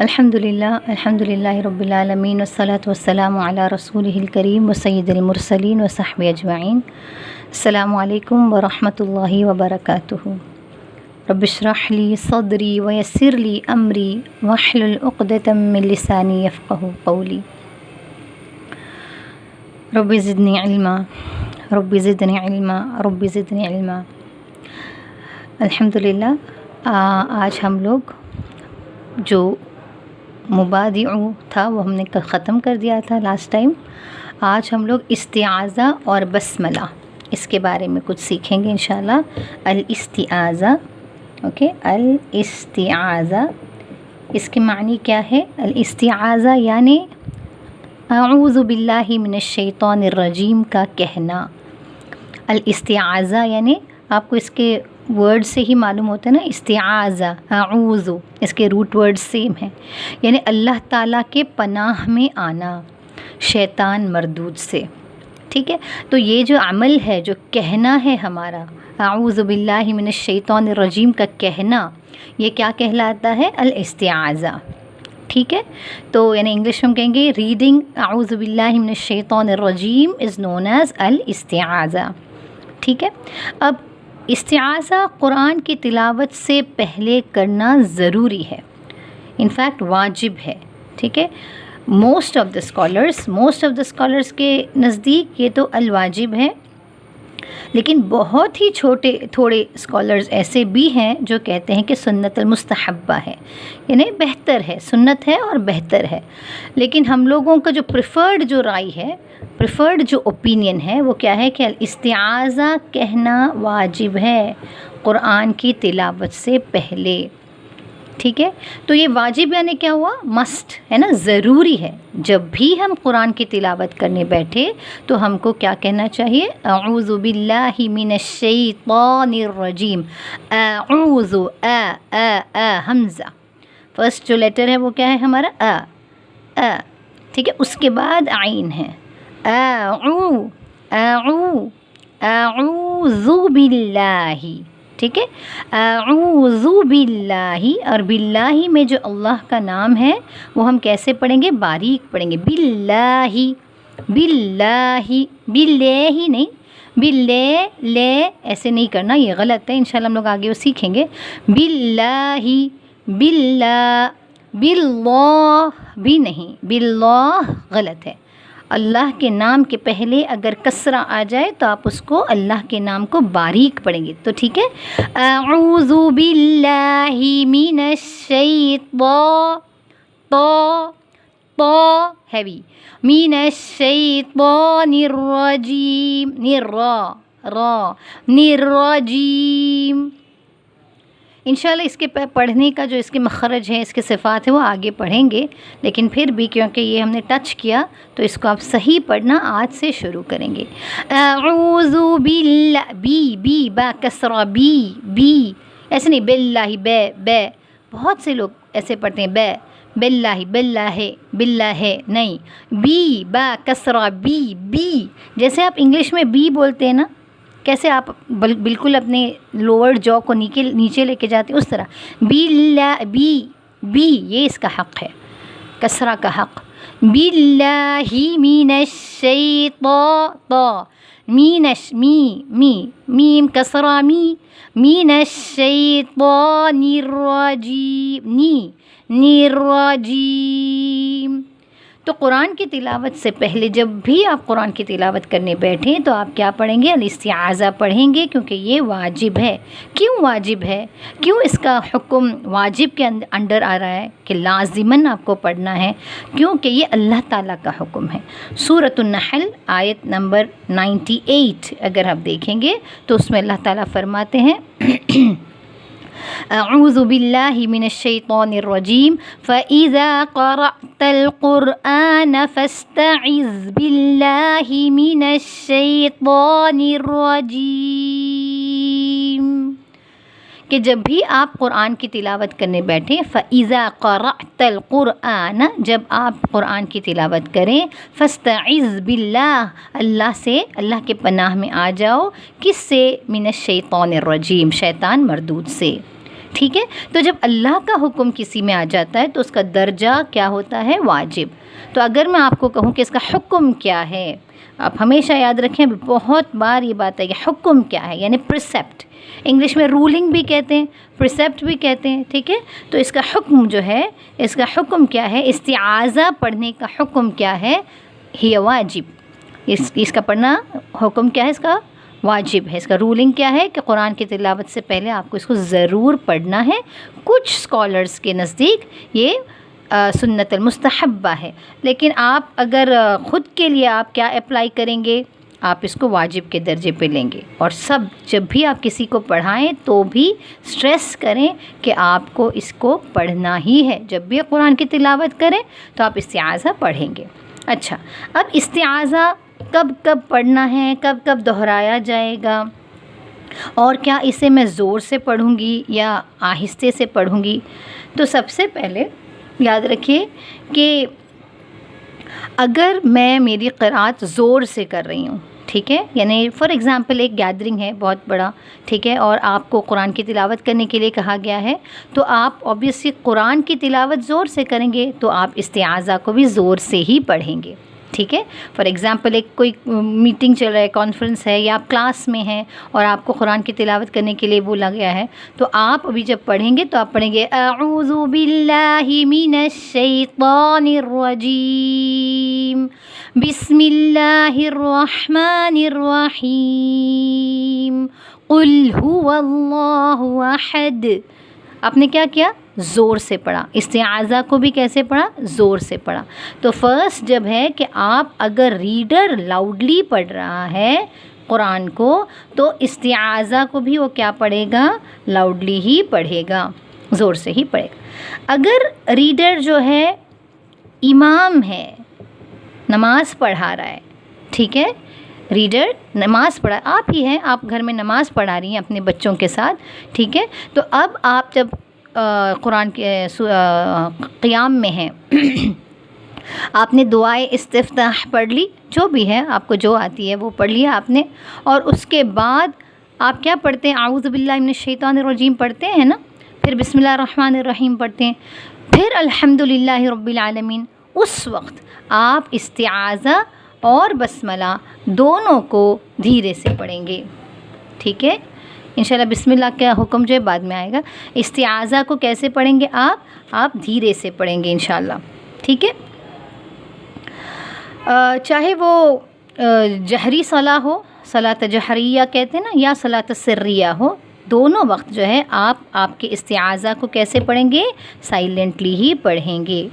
الحمدللہ رب العالمین والصلاة والسلام علی رسولہ الکریم و سید المرسلین و صحبہ اجمعین۔ السلام علیکم ورحمۃ اللہ وبرکاتہ۔ رب اشرح لی صدری ویسر لی امری واحلل عقدۃ من لسانی یفقہوا قولی۔ رب زدنی علما رب زدنی علما رب زدنی علما۔ الحمدللہ آج ہم لوگ جو مبادئ تھا وہ ہم نے ختم کر دیا تھا لاسٹ ٹائم۔ آج ہم لوگ استعاذہ اور بسملہ اس کے بارے میں کچھ سیکھیں گے انشاءاللہ۔ الاستعاذہ، اوکے، الاستعاذہ اس کے معنی کیا ہے؟ الاستعاذہ یعنی اعوذ باللہ من الشیطان الرجیم کا کہنا۔ الاستعاذہ یعنی آپ کو اس کے ورڈ سے ہی معلوم ہوتا ہے نا، استعاذہ اعوذ، اس کے روٹ ورڈ سیم ہیں، یعنی اللہ تعالیٰ کے پناہ میں آنا شیطان مردود سے، ٹھیک ہے؟ تو یہ جو عمل ہے، جو کہنا ہے ہمارا اعوذ باللہ من الشیطان الرجیم کا کہنا، یہ کیا کہلاتا ہے؟ الاستعاذہ، ٹھیک ہے؟ تو یعنی انگلش میں ہم کہیں گے ریڈنگ اعوذ باللہ من الشیطان الرجیم از نون ایز الاستعاذہ، ٹھیک ہے؟ اب استعاذہ قرآن کی تلاوت سے پہلے کرنا ضروری ہے، انفیکٹ واجب ہے، ٹھیک ہے؟ موسٹ آف دا اسکالرس کے نزدیک یہ تو الواجب ہے، لیکن بہت ہی تھوڑے اسکالرز ایسے بھی ہیں جو کہتے ہیں کہ سنت المستحبہ ہے، یعنی بہتر ہے، سنت ہے اور بہتر ہے۔ لیکن ہم لوگوں کا جو پریفرڈ جو رائے ہے، پریفرڈ جو اوپینین ہے، وہ کیا ہے کہ الاستعاذہ کہنا واجب ہے قرآن کی تلاوت سے پہلے، ٹھیک ہے؟ تو یہ واجب یعنی کیا ہوا؟ مسٹ ہے نا، ضروری ہے۔ جب بھی ہم قرآن کی تلاوت کرنے بیٹھے تو ہم کو کیا کہنا چاہیے؟ اعوذ باللہ من الشیطان الرجیم۔ اعوذ، حمزہ فرسٹ جو لیٹر ہے وہ کیا ہے ہمارا؟ ٹھیک ہے؟ اس کے بعد عین ہے، اعوذ باللہ، ٹھیک ہے؟ اعوذ باللہ، اور باللہ میں جو اللہ کا نام ہے وہ ہم کیسے پڑھیں گے؟ باریک پڑھیں گے، باللہ، باللہ، باللہ نہیں، لے ایسے نہیں کرنا، یہ غلط ہے، انشاءاللہ ہم لوگ آگے وہ سیکھیں گے۔ باللہ، باللہ بھی نہیں، باللہ غلط ہے۔ اللہ کے نام کے پہلے اگر کسرہ آ جائے تو آپ اس کو اللہ کے نام کو باریک پڑھیں گے، تو ٹھیک ہے؟ اعوذ باللہ من الشیطان، تو ہیوی، من الشیطان الرجیم، الرجیم۔ انشاءاللہ اس کے پڑھنے کا جو اس کے مخرج ہے، اس کے صفات ہیں، وہ آگے پڑھیں گے، لیکن پھر بھی کیونکہ یہ ہم نے ٹچ کیا تو اس کو آپ صحیح پڑھنا آج سے شروع کریں گے۔ اعوذ باللہ، بی با کسرہ، بی ایسے نہیں، باللہ، بے بہت سے لوگ ایسے پڑھتے ہیں، باللہ نہیں، بی با کسرہ، بی جیسے آپ انگلش میں بی بولتے ہیں نا، کیسے آپ بالکل اپنے لوور جو کو نیچے لے کے جاتے ہیں، اس طرح بی یہ اس کا حق ہے، کسرہ کا حق۔ باللہ من الشیطان، میم کسرہ، من الشیطان الرجیم، الرجیم۔ تو قرآن کی تلاوت سے پہلے جب بھی آپ قرآن کی تلاوت کرنے بیٹھیں تو آپ کیا پڑھیں گے؟ الاستعاذہ پڑھیں گے، کیونکہ یہ واجب ہے۔ کیوں واجب ہے؟ کیوں اس کا حکم واجب کے انڈر آ رہا ہے کہ لازماً آپ کو پڑھنا ہے؟ کیونکہ یہ اللہ تعالیٰ کا حکم ہے۔ سورۃ النحل آیت نمبر 98 اگر آپ دیکھیں گے تو اس میں اللہ تعالیٰ فرماتے ہیں اعوذ باللہ من الشیطان الرجیم فَإِذَا قَرَأْتَ الْقُرْآنَ فَاسْتَعِذْ بِاللَّهِ مِنَ الشَّيْطَانِ الرَّجِيمِ، کہ جب بھی آپ قرآن کی تلاوت کرنے بیٹھیں، فَإِذَا قَرَأْتَ الْقُرْآنَ، جب آپ قرآن کی تلاوت کریں، فَاسْتَعِذْ بِاللَّهِ، اللہ سے، اللہ کے پناہ میں آ جاؤ، کس سے؟ من الشیطان الرجیم، شیطان مردود سے۔ ٹھیک ہے. تو جب اللہ کا حکم کسی میں آ جاتا ہے تو اس کا درجہ کیا ہوتا ہے؟ واجب. تو اگر میں آپ کو کہوں کہ اس کا حکم کیا ہے، آپ ہمیشہ یاد رکھیں، بہت بار یہ بات ہے کہ حکم کیا ہے، یعنی پرسیپٹ، انگلش میں رولنگ بھی کہتے ہیں، پرسیپٹ بھی کہتے ہیں. ٹھیک ہے. تو اس کا حکم جو ہے، اس کا حکم کیا ہے؟ استعاذہ پڑھنے کا حکم کیا ہے؟ ہی واجب. اس کا پڑھنا حکم کیا ہے؟ اس کا واجب ہے. اس کا رولنگ کیا ہے کہ قرآن کی تلاوت سے پہلے آپ کو اس کو ضرور پڑھنا ہے. کچھ اسکالرس کے نزدیک یہ سنت المستحبہ ہے، لیکن آپ اگر خود کے لیے آپ کیا اپلائی کریں گے؟ آپ اس کو واجب کے درجے پہ لیں گے. اور جب بھی آپ کسی کو پڑھائیں تو بھی اسٹریس کریں کہ آپ کو اس کو پڑھنا ہی ہے. جب بھی قرآن کی تلاوت کریں تو آپ استعاذہ پڑھیں گے. اچھا، اب استعاذہ کب کب پڑھنا ہے، کب کب دہرایا جائے گا، اور کیا اسے میں زور سے پڑھوں گی یا آہستہ سے پڑھوں گی؟ تو سب سے پہلے یاد رکھیے کہ اگر میری قرأت زور سے کر رہی ہوں، ٹھیک ہے، یعنی فار ایگزامپل ایک گیدرنگ ہے بہت بڑا، ٹھیک ہے، اور آپ کو قرآن کی تلاوت کرنے کے لیے کہا گیا ہے، تو آپ اوبیسلی قرآن کی تلاوت زور سے کریں گے تو آپ استعاذہ کو بھی زور سے ہی پڑھیں گے. ٹھیک ہے. فار ایگزامپل ایک کوئی میٹنگ چل رہا ہے، کانفرنس ہے، یا آپ کلاس میں ہیں اور آپ کو قرآن کی تلاوت کرنے کے لیے بولا گیا ہے، تو آپ ابھی جب پڑھیں گے تو آپ پڑھیں گے اعوذ باللہ من الشیطان الرجیم بسم اللہ الرحمن الرحیم قل هو اللہ احد. آپ نے کیا کیا؟ زور سے پڑھا. استعاذہ کو بھی کیسے پڑھا؟ زور سے پڑھا. تو فرسٹ جب ہے کہ آپ اگر ریڈر لاؤڈلی پڑھ رہا ہے قرآن کو تو استعاذہ کو بھی وہ کیا پڑھے گا؟ لاؤڈلی ہی پڑھے گا، زور سے ہی پڑھے گا. اگر ریڈر جو ہے امام ہے، نماز پڑھا رہا ہے، ٹھیک ہے، ریڈر نماز پڑھا، آپ ہی ہیں، آپ گھر میں نماز پڑھا رہی ہیں اپنے بچوں کے ساتھ، ٹھیک ہے، تو اب آپ جب قرآن کے قیام میں ہیں آپ نے دعائے استفتاح پڑھ لی، جو بھی ہے آپ کو جو آتی ہے وہ پڑھ لیا آپ نے، اور اس کے بعد آپ کیا پڑھتے ہیں؟ اعوذ باللہ من الشیطان الرجیم پڑھتے ہیں نا، پھر بسم اللہ الرحمن الرحیم پڑھتے ہیں، پھر الحمدللہ رب العالمین. اس وقت آپ استعاذہ اور بسملہ دونوں کو دھیرے سے پڑھیں گے. ٹھیک ہے. انشاءاللہ بسم اللہ کا حکم جو ہے بعد میں آئے گا. استعاذہ کو کیسے پڑھیں گے آپ دھیرے سے پڑھیں گے انشاءاللہ. ٹھیک ہے. چاہے وہ جہری صلاح ہو، صلاۃ جہریہ کہتے ہیں نا، یا صلاۃ سریہ ہو، دونوں وقت جو ہے آپ کے استعاذہ کو کیسے پڑھیں گے؟ سائلنٹلی ہی پڑھیں گے.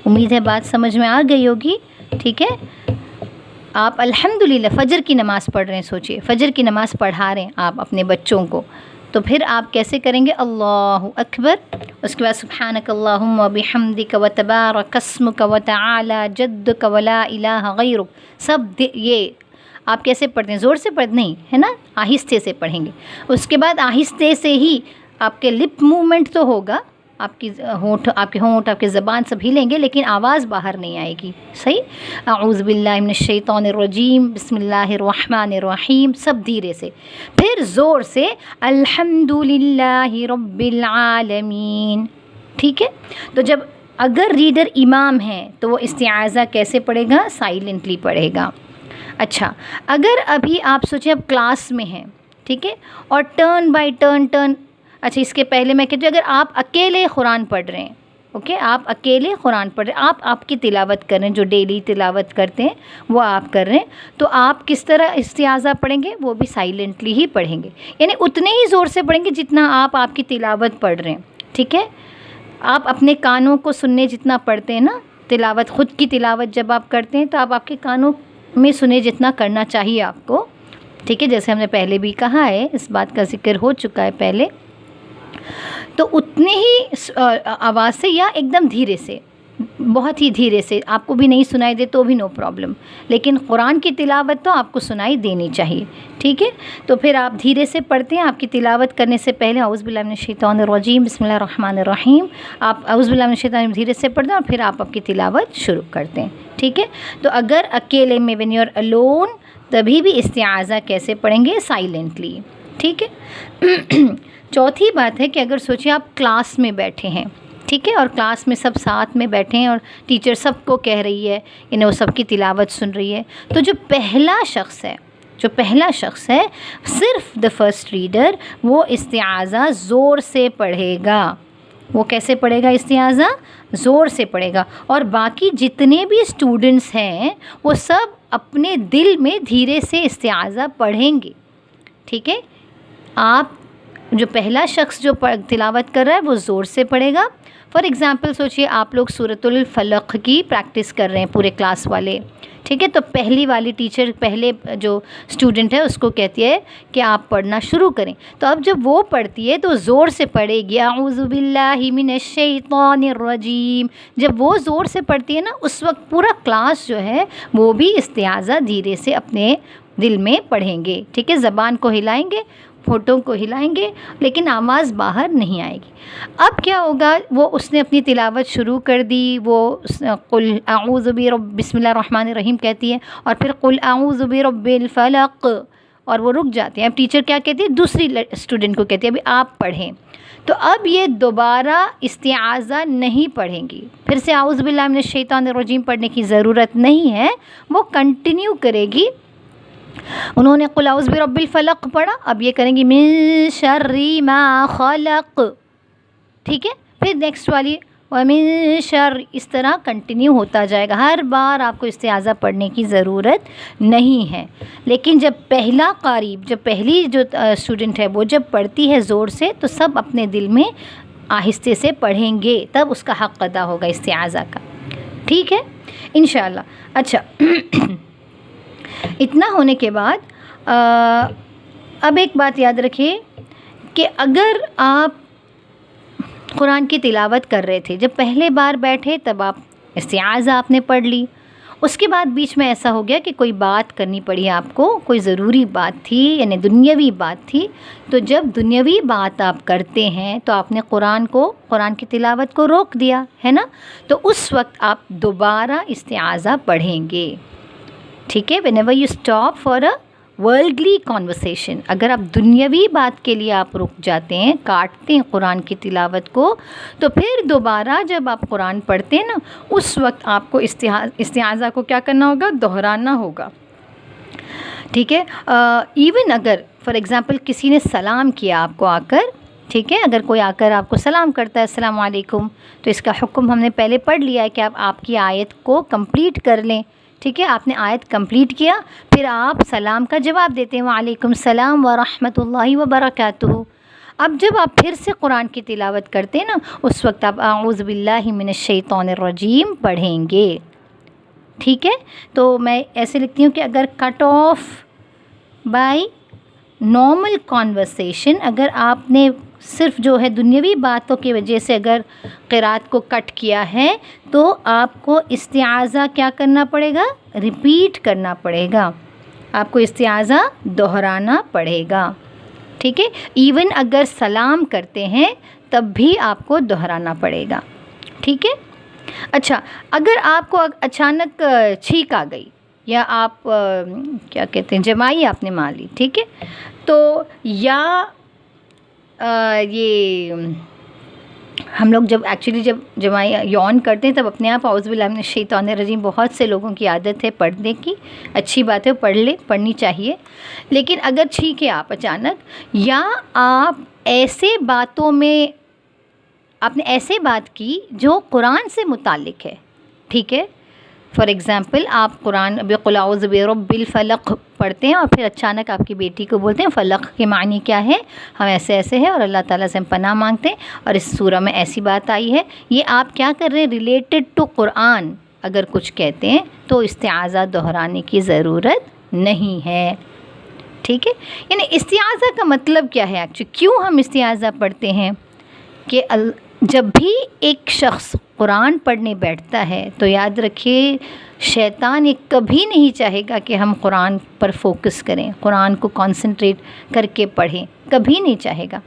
امید ہے بات سمجھ میں آ گئی ہوگی. ٹھیک ہے. آپ الحمدللہ فجر کی نماز پڑھ رہے ہیں، سوچئے فجر کی نماز پڑھا رہے ہیں آپ اپنے بچوں کو، تو پھر آپ کیسے کریں گے؟ اللہ اکبر، اس کے بعد سبحانک اللہم وبحمدک وتبارک اسمک وتعالی جدک ولا الہ غیرک. سب یہ آپ کیسے پڑھتے ہیں؟ زور سے پڑھتے نہیں ہے نا، آہستہ سے پڑھیں گے. اس کے بعد آہستہ سے ہی آپ کے لپ موومنٹ تو ہوگا، آپ کے ہونٹ، آپ کی زبان سب ہلیں گے، لیکن آواز باہر نہیں آئے گی. صحیح. اعوذ باللہ من الشیطان الرجیم بسم اللہ الرحمن الرحیم، سب دھیرے سے. پھر زور سے الحمدللہ رب العالمین. ٹھیک ہے. تو جب اگر ریڈر امام ہے تو وہ استعاذہ کیسے پڑھے گا؟ سائلنٹلی پڑھے گا. اچھا، اگر ابھی آپ سوچیں اب کلاس میں ہیں، ٹھیک ہے، اور ٹرن بائی ٹرن اچھا، اس کے پہلے میں کہتی ہوں اگر آپ اکیلے قرآن پڑھ رہے ہیں، اوکے، آپ اکیلے قرآن پڑھ رہے ہیں، آپ کی تلاوت کر رہے ہیں، جو ڈیلی تلاوت کرتے ہیں وہ آپ کر رہے ہیں، تو آپ کس طرح استعاذہ پڑھیں گے؟ وہ بھی سائلنٹلی ہی پڑھیں گے، یعنی اتنے ہی زور سے پڑھیں گے جتنا آپ کی تلاوت پڑھ رہے ہیں. ٹھیک ہے. آپ اپنے کانوں کو سننے جتنا پڑھتے ہیں نا تلاوت، خود کی تلاوت جب آپ کرتے ہیں تو آپ کے کانوں میں سنے جتنا کرنا چاہیے آپ کو. ٹھیک ہے. جیسے ہم نے پہلے بھی کہا ہے، اس بات کا ذکر ہو چکا ہے پہلے، تو اتنے ہی آواز سے یا ایک دم دھیرے سے، بہت ہی دھیرے سے، آپ کو بھی نہیں سنائی دے تو بھی نو پرابلم، لیکن قرآن کی تلاوت تو آپ کو سنائی دینی چاہیے. ٹھیک ہے. تو پھر آپ دھیرے سے پڑھتے ہیں. آپ کی تلاوت کرنے سے پہلے اعوذ باللہ من الشیطان الرجیم بسم اللہ الرحمن الرحیم، آپ اعوذ باللہ من الشیطان الرجیم دھیرے سے پڑھتے ہیں، اور پھر آپ کی تلاوت شروع کرتے ہیں. ٹھیک ہے. تو اگر اکیلے میں when you are alone تبھی بھی استعاذہ کیسے پڑھیں گے؟ سائلنٹلی. ٹھیک ہے. چوتھی بات ہے کہ اگر سوچیں آپ کلاس میں بیٹھے ہیں، ٹھیک ہے، اور کلاس میں سب ساتھ میں بیٹھے ہیں اور ٹیچر سب کو کہہ رہی ہے، یعنی وہ سب کی تلاوت سن رہی ہے، تو جو پہلا شخص ہے صرف دا فرسٹ ریڈر، وہ استعاذہ زور سے پڑھے گا۔ وہ کیسے پڑھے گا؟ استعاذہ زور سے پڑھے گا، اور باقی جتنے بھی اسٹوڈنٹس ہیں وہ سب اپنے دل میں دھیرے سے استعاذہ پڑھیں گے، ٹھیک ہے۔ آپ جو پہلا شخص جو تلاوت کر رہا ہے وہ زور سے پڑھے گا۔ فار ایگزامپل سوچئے آپ لوگ سورۃ الفلق کی پریکٹس کر رہے ہیں پورے کلاس والے، ٹھیک ہے، تو پہلی والی ٹیچر پہلے جو اسٹوڈنٹ ہے اس کو کہتی ہے کہ آپ پڑھنا شروع کریں، تو اب جب وہ پڑھتی ہے تو زور سے پڑھے گی، اعوذ باللہ من الشیطان الرجیم۔ جب وہ زور سے پڑھتی ہے نا، اس وقت پورا کلاس جو ہے وہ بھی استعاذہ دھیرے سے اپنے دل میں پڑھیں گے، ٹھیک ہے، زبان کو ہلائیں گے، ہونٹوں کو ہلائیں گے، لیکن آواز باہر نہیں آئے گی۔ اب کیا ہوگا؟ اس نے اپنی تلاوت شروع کر دی، وہ قل اعوذ بسم اللہ الرحمن الرحیم کہتی ہے، اور پھر قل اعوذ برب الفلق، اور وہ رک جاتے ہیں۔ اب ٹیچر کیا کہتی ہے؟ دوسری اسٹوڈنٹ کو کہتی ہے ابھی آپ پڑھیں، تو اب یہ دوبارہ استعاذہ نہیں پڑھیں گی، پھر سے اعوذ باللہ من الشیطان الرجیم پڑھنے کی ضرورت نہیں ہے، وہ کنٹینیو کرے گی۔ انہوں نے قل اعوذ برب الفلق پڑھا، اب یہ کریں گی من شر ما خلق، ٹھیک ہے، پھر نیکسٹ والی ومن شر، اس طرح کنٹینیو ہوتا جائے گا، ہر بار آپ کو استعاذہ پڑھنے کی ضرورت نہیں ہے۔ لیکن جب پہلا قاری، جب پہلی جو اسٹوڈنٹ ہے وہ جب پڑھتی ہے زور سے، تو سب اپنے دل میں آہستے سے پڑھیں گے، تب اس کا حق ادا ہوگا استعاذہ کا، ٹھیک ہے انشاءاللہ۔ اچھا اتنا ہونے کے بعد اب ایک بات یاد رکھیے کہ اگر آپ قرآن کی تلاوت کر رہے تھے، جب پہلے بار بیٹھے تب آپ استعاذہ آپ نے پڑھ لی، اس کے بعد بیچ میں ایسا ہو گیا کہ کوئی بات کرنی پڑی آپ کو، کوئی ضروری بات تھی، یعنی دنیاوی بات تھی، تو جب دنیاوی بات آپ کرتے ہیں تو آپ نے قرآن کی تلاوت کو روک دیا ہے نا، تو اس وقت آپ دوبارہ استعاذہ پڑھیں گے، ٹھیک ہے۔ whenever you stop for a worldly conversation، اگر آپ دنیاوی بات کے لیے آپ رک جاتے ہیں، کاٹتے ہیں قرآن کی تلاوت کو، تو پھر دوبارہ جب آپ قرآن پڑھتے ہیں نا، اس وقت آپ کو استعاذہ کو کیا کرنا ہوگا؟ دہرانا ہوگا، ٹھیک ہے۔ ایون اگر فار ایگزامپل کسی نے سلام کیا آپ کو آ کر، ٹھیک ہے، اگر کوئی آ کر آپ کو سلام کرتا ہے السلام علیکم، تو اس کا حکم ہم نے پہلے پڑھ لیا ہے کہ آپ کی آیت کو کمپلیٹ کر لیں، ٹھیک ہے، آپ نے آیت کمپلیٹ کیا، پھر آپ سلام کا جواب دیتے ہیں وعلیکم السلام ورحمۃ اللہ وبرکاتہ۔ اب جب آپ پھر سے قرآن کی تلاوت کرتے ہیں نا، اس وقت آپ اعوذ باللہ من الشیطان الرجیم پڑھیں گے، ٹھیک ہے۔ تو میں ایسے لکھتی ہوں کہ اگر cut off by normal conversation, اگر آپ نے صرف جو ہے دنیاوی باتوں کی وجہ سے اگر قرات کو کٹ کیا ہے، تو آپ کو استعاذہ کیا کرنا پڑے گا؟ ریپیٹ کرنا پڑے گا، آپ کو استعاذہ دہرانا پڑے گا، ٹھیک ہے۔ ایون اگر سلام کرتے ہیں تب بھی آپ کو دہرانا پڑے گا، ٹھیک ہے۔ اچھا اگر آپ کو اچانک چھینک آ گئی، یا آپ کیا کہتے ہیں جمائی آپ نے مار لی، ٹھیک ہے، تو یا یہ ہم لوگ جب جمائی یون کرتے ہیں تب اپنے آپ اعوذ باللہ من الشیطان الرجیم، بہت سے لوگوں کی عادت ہے پڑھنے کی، اچھی بات ہے، پڑھنی چاہیے، لیکن اگر چھینکے آپ اچانک، یا آپ ایسے باتوں میں آپ نے ایسے بات کی جو قرآن سے متعلق ہے، ٹھیک ہے، فار ایگزامپل آپ قرآن قل اعوذ برب الفلق پڑھتے ہیں اور پھر اچانک آپ کی بیٹی کو بولتے ہیں فلق کے معنی کیا ہے، ہم ایسے ہیں اور اللہ تعالیٰ سے ہم پناہ مانگتے ہیں، اور اس سورہ میں ایسی بات آئی ہے، یہ آپ کیا کر رہے ہیں؟ ریلیٹڈ ٹو قرآن اگر کچھ کہتے ہیں تو استعاذہ دہرانے کی ضرورت نہیں ہے، ٹھیک ہے۔ یعنی استعاذہ کا مطلب کیا ہے ایکچولی، کیوں ہم استعاذہ پڑھتے ہیں؟ کہ جب بھی ایک شخص قرآن پڑھنے بیٹھتا ہے تو یاد رکھیے شیطان یہ کبھی نہیں چاہے گا کہ ہم قرآن پر فوکس کریں، قرآن کو کنسنٹریٹ کر کے پڑھیں، کبھی نہیں چاہے گا،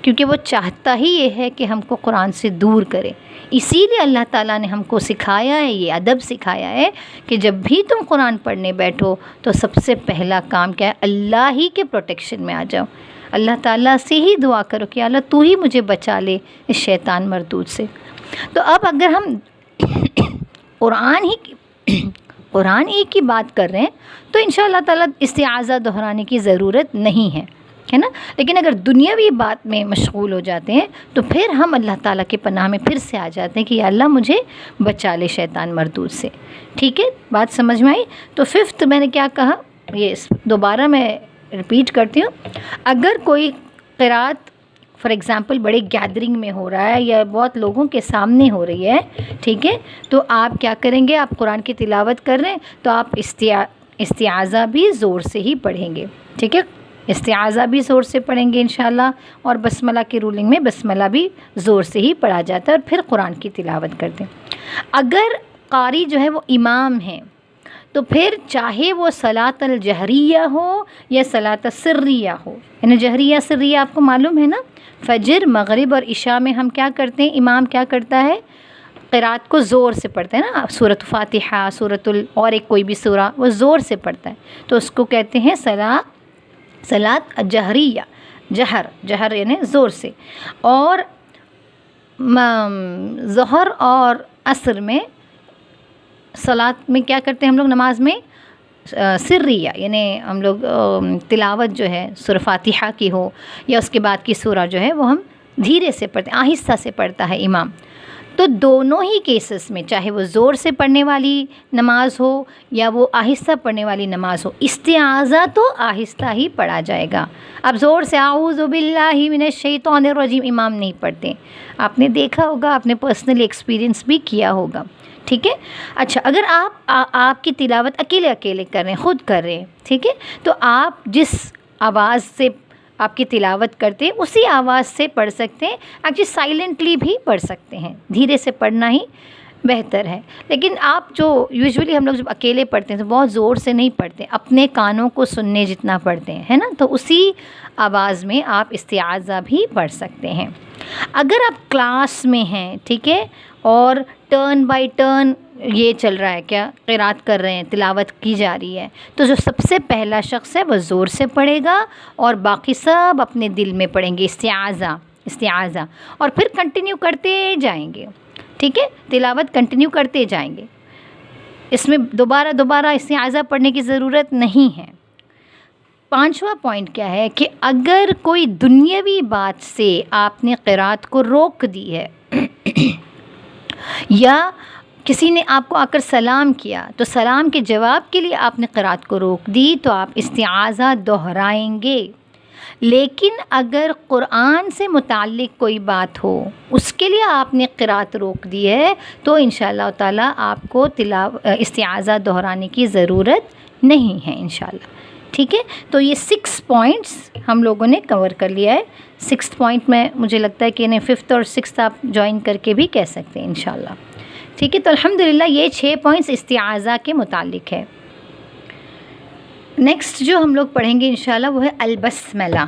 کیونکہ وہ چاہتا ہی یہ ہے کہ ہم کو قرآن سے دور کرے۔ اسی لیے اللہ تعالیٰ نے ہم کو سکھایا ہے، یہ ادب سکھایا ہے کہ جب بھی تم قرآن پڑھنے بیٹھو تو سب سے پہلا کام کیا ہے؟ اللہ ہی کے پروٹیکشن میں آ جاؤ، اللہ تعالیٰ سے ہی دعا کرو کہ اللہ تو ہی مجھے بچا لے اس شیطان مردود سے۔ تو اب اگر ہم قرآن ہی کی بات کر رہے ہیں تو انشاءاللہ تعالیٰ استعاذہ دہرانے کی ضرورت نہیں ہے نا، لیکن اگر دنیاوی بات میں مشغول ہو جاتے ہیں تو پھر ہم اللہ تعالیٰ کی پناہ میں پھر سے آ جاتے ہیں کہ یا اللہ مجھے بچا لے شیطان مردود سے۔ ٹھیک ہے، بات سمجھ میں آئی؟ تو ففتھ میں نے کیا کہا، یہ دوبارہ میں ریپیٹ کرتی ہوں، اگر کوئی قرات فار ایگزامپل بڑے گیدرنگ میں ہو رہا ہے یا بہت لوگوں کے سامنے ہو رہی ہے، ٹھیک ہے، تو آپ کیا کریں گے، آپ قرآن کی تلاوت کر رہے ہیں تو آپ استعاذہ بھی زور سے ہی پڑھیں گے، ٹھیک ہے، استعاذہ بھی زور سے پڑھیں گے انشاءاللہ، اور بسملہ کی رولنگ میں بسملہ بھی زور سے ہی پڑھا جاتا ہے اور پھر قرآن کی تلاوت کرتے ہیں۔ اگر قاری جو ہے وہ امام ہے تو پھر چاہے وہ صلاۃ الجہریہ ہو یا صلاۃ السریہ ہو، یعنی جہریہ سریہ آپ کو معلوم ہے نا، فجر مغرب اور عشاء میں ہم کیا کرتے ہیں، امام کیا کرتا ہے، قرات کو زور سے پڑھتے ہیں نا، سورۃ فاتحہ، اور ایک کوئی بھی سورہ وہ زور سے پڑھتا ہے تو اس کو کہتے ہیں صلاۃ جہریہ، جہر یعنی زور سے۔ اور ظہر اور عصر میں صلاۃ میں کیا کرتے ہیں ہم لوگ، نماز میں سریہ، یعنی ہم لوگ تلاوت جو ہے سورہ فاتحہ کی ہو یا اس کے بعد کی سورہ جو ہے وہ ہم دھیرے سے پڑھتے ہیں، آہستہ سے پڑھتا ہے امام۔ تو دونوں ہی کیسز میں چاہے وہ زور سے پڑھنے والی نماز ہو یا وہ آہستہ پڑھنے والی نماز ہو، استعاذہ تو آہستہ ہی پڑھا جائے گا۔ اب زور سے اعوذ باللہ من الشیطان الرجیم امام نہیں پڑھتے، آپ نے دیکھا ہوگا، آپ نے پرسنلی ایکسپیرینس بھی کیا ہوگا، ٹھیک ہے۔ اچھا، اگر آپ کی تلاوت اکیلے کر رہے ہیں، خود کر رہے ہیں، ٹھیک ہے، تو آپ جس آواز سے آپ کی تلاوت کرتے ہیں اسی آواز سے پڑھ سکتے ہیں، ایکچولی سائلنٹلی بھی پڑھ سکتے ہیں، دھیرے سے پڑھنا ہی بہتر ہے۔ لیکن آپ جو یوزولی ہم لوگ جب اکیلے پڑھتے ہیں تو بہت زور سے نہیں پڑھتے، اپنے کانوں کو سننے جتنا پڑھتے ہیں، ہے نا، تو اسی آواز میں آپ استعاذہ بھی پڑھ سکتے ہیں۔ اگر آپ کلاس میں ہیں، ٹھیک ہے، اور ٹرن بائی ٹرن یہ چل رہا ہے، کیا قرات کر رہے ہیں، تلاوت کی جا رہی ہے، تو جو سب سے پہلا شخص ہے وہ زور سے پڑھے گا اور باقی سب اپنے دل میں پڑھیں گے استعاذہ، اور پھر کنٹینیو کرتے جائیں گے، ٹھیک ہے، تلاوت کنٹینیو کرتے جائیں گے، اس میں دوبارہ استعاذہ پڑھنے کی ضرورت نہیں ہے۔ پانچواں پوائنٹ کیا ہے کہ اگر کوئی دنیاوی بات سے آپ نے قرات کو روک دی ہے یا کسی نے آپ کو آ کر سلام کیا تو سلام کے جواب کے لیے آپ نے قرات کو روک دی تو آپ استعاذہ دہرائیں گے۔ لیکن اگر قرآن سے متعلق کوئی بات ہو اس کے لیے آپ نے قرات روک دی ہے تو انشاءاللہ تعالیٰ آپ کو استعاذہ دہرانے کی ضرورت نہیں ہے انشاءاللہ، ٹھیک ہے۔ تو یہ 6 پوائنٹس ہم لوگوں نے کور کر لیا ہے۔ 6 پوائنٹ میں مجھے لگتا ہے کہ انہیں 5th اور 6th آپ جوائن کر کے بھی کہہ سکتے ہیں انشاءاللہ، ٹھیک ہے۔ تو الحمدللہ یہ 6 پوائنٹس استعاذہ کے متعلق ہے۔ نیکسٹ جو ہم لوگ پڑھیں گے انشاءاللہ وہ ہے البسملہ۔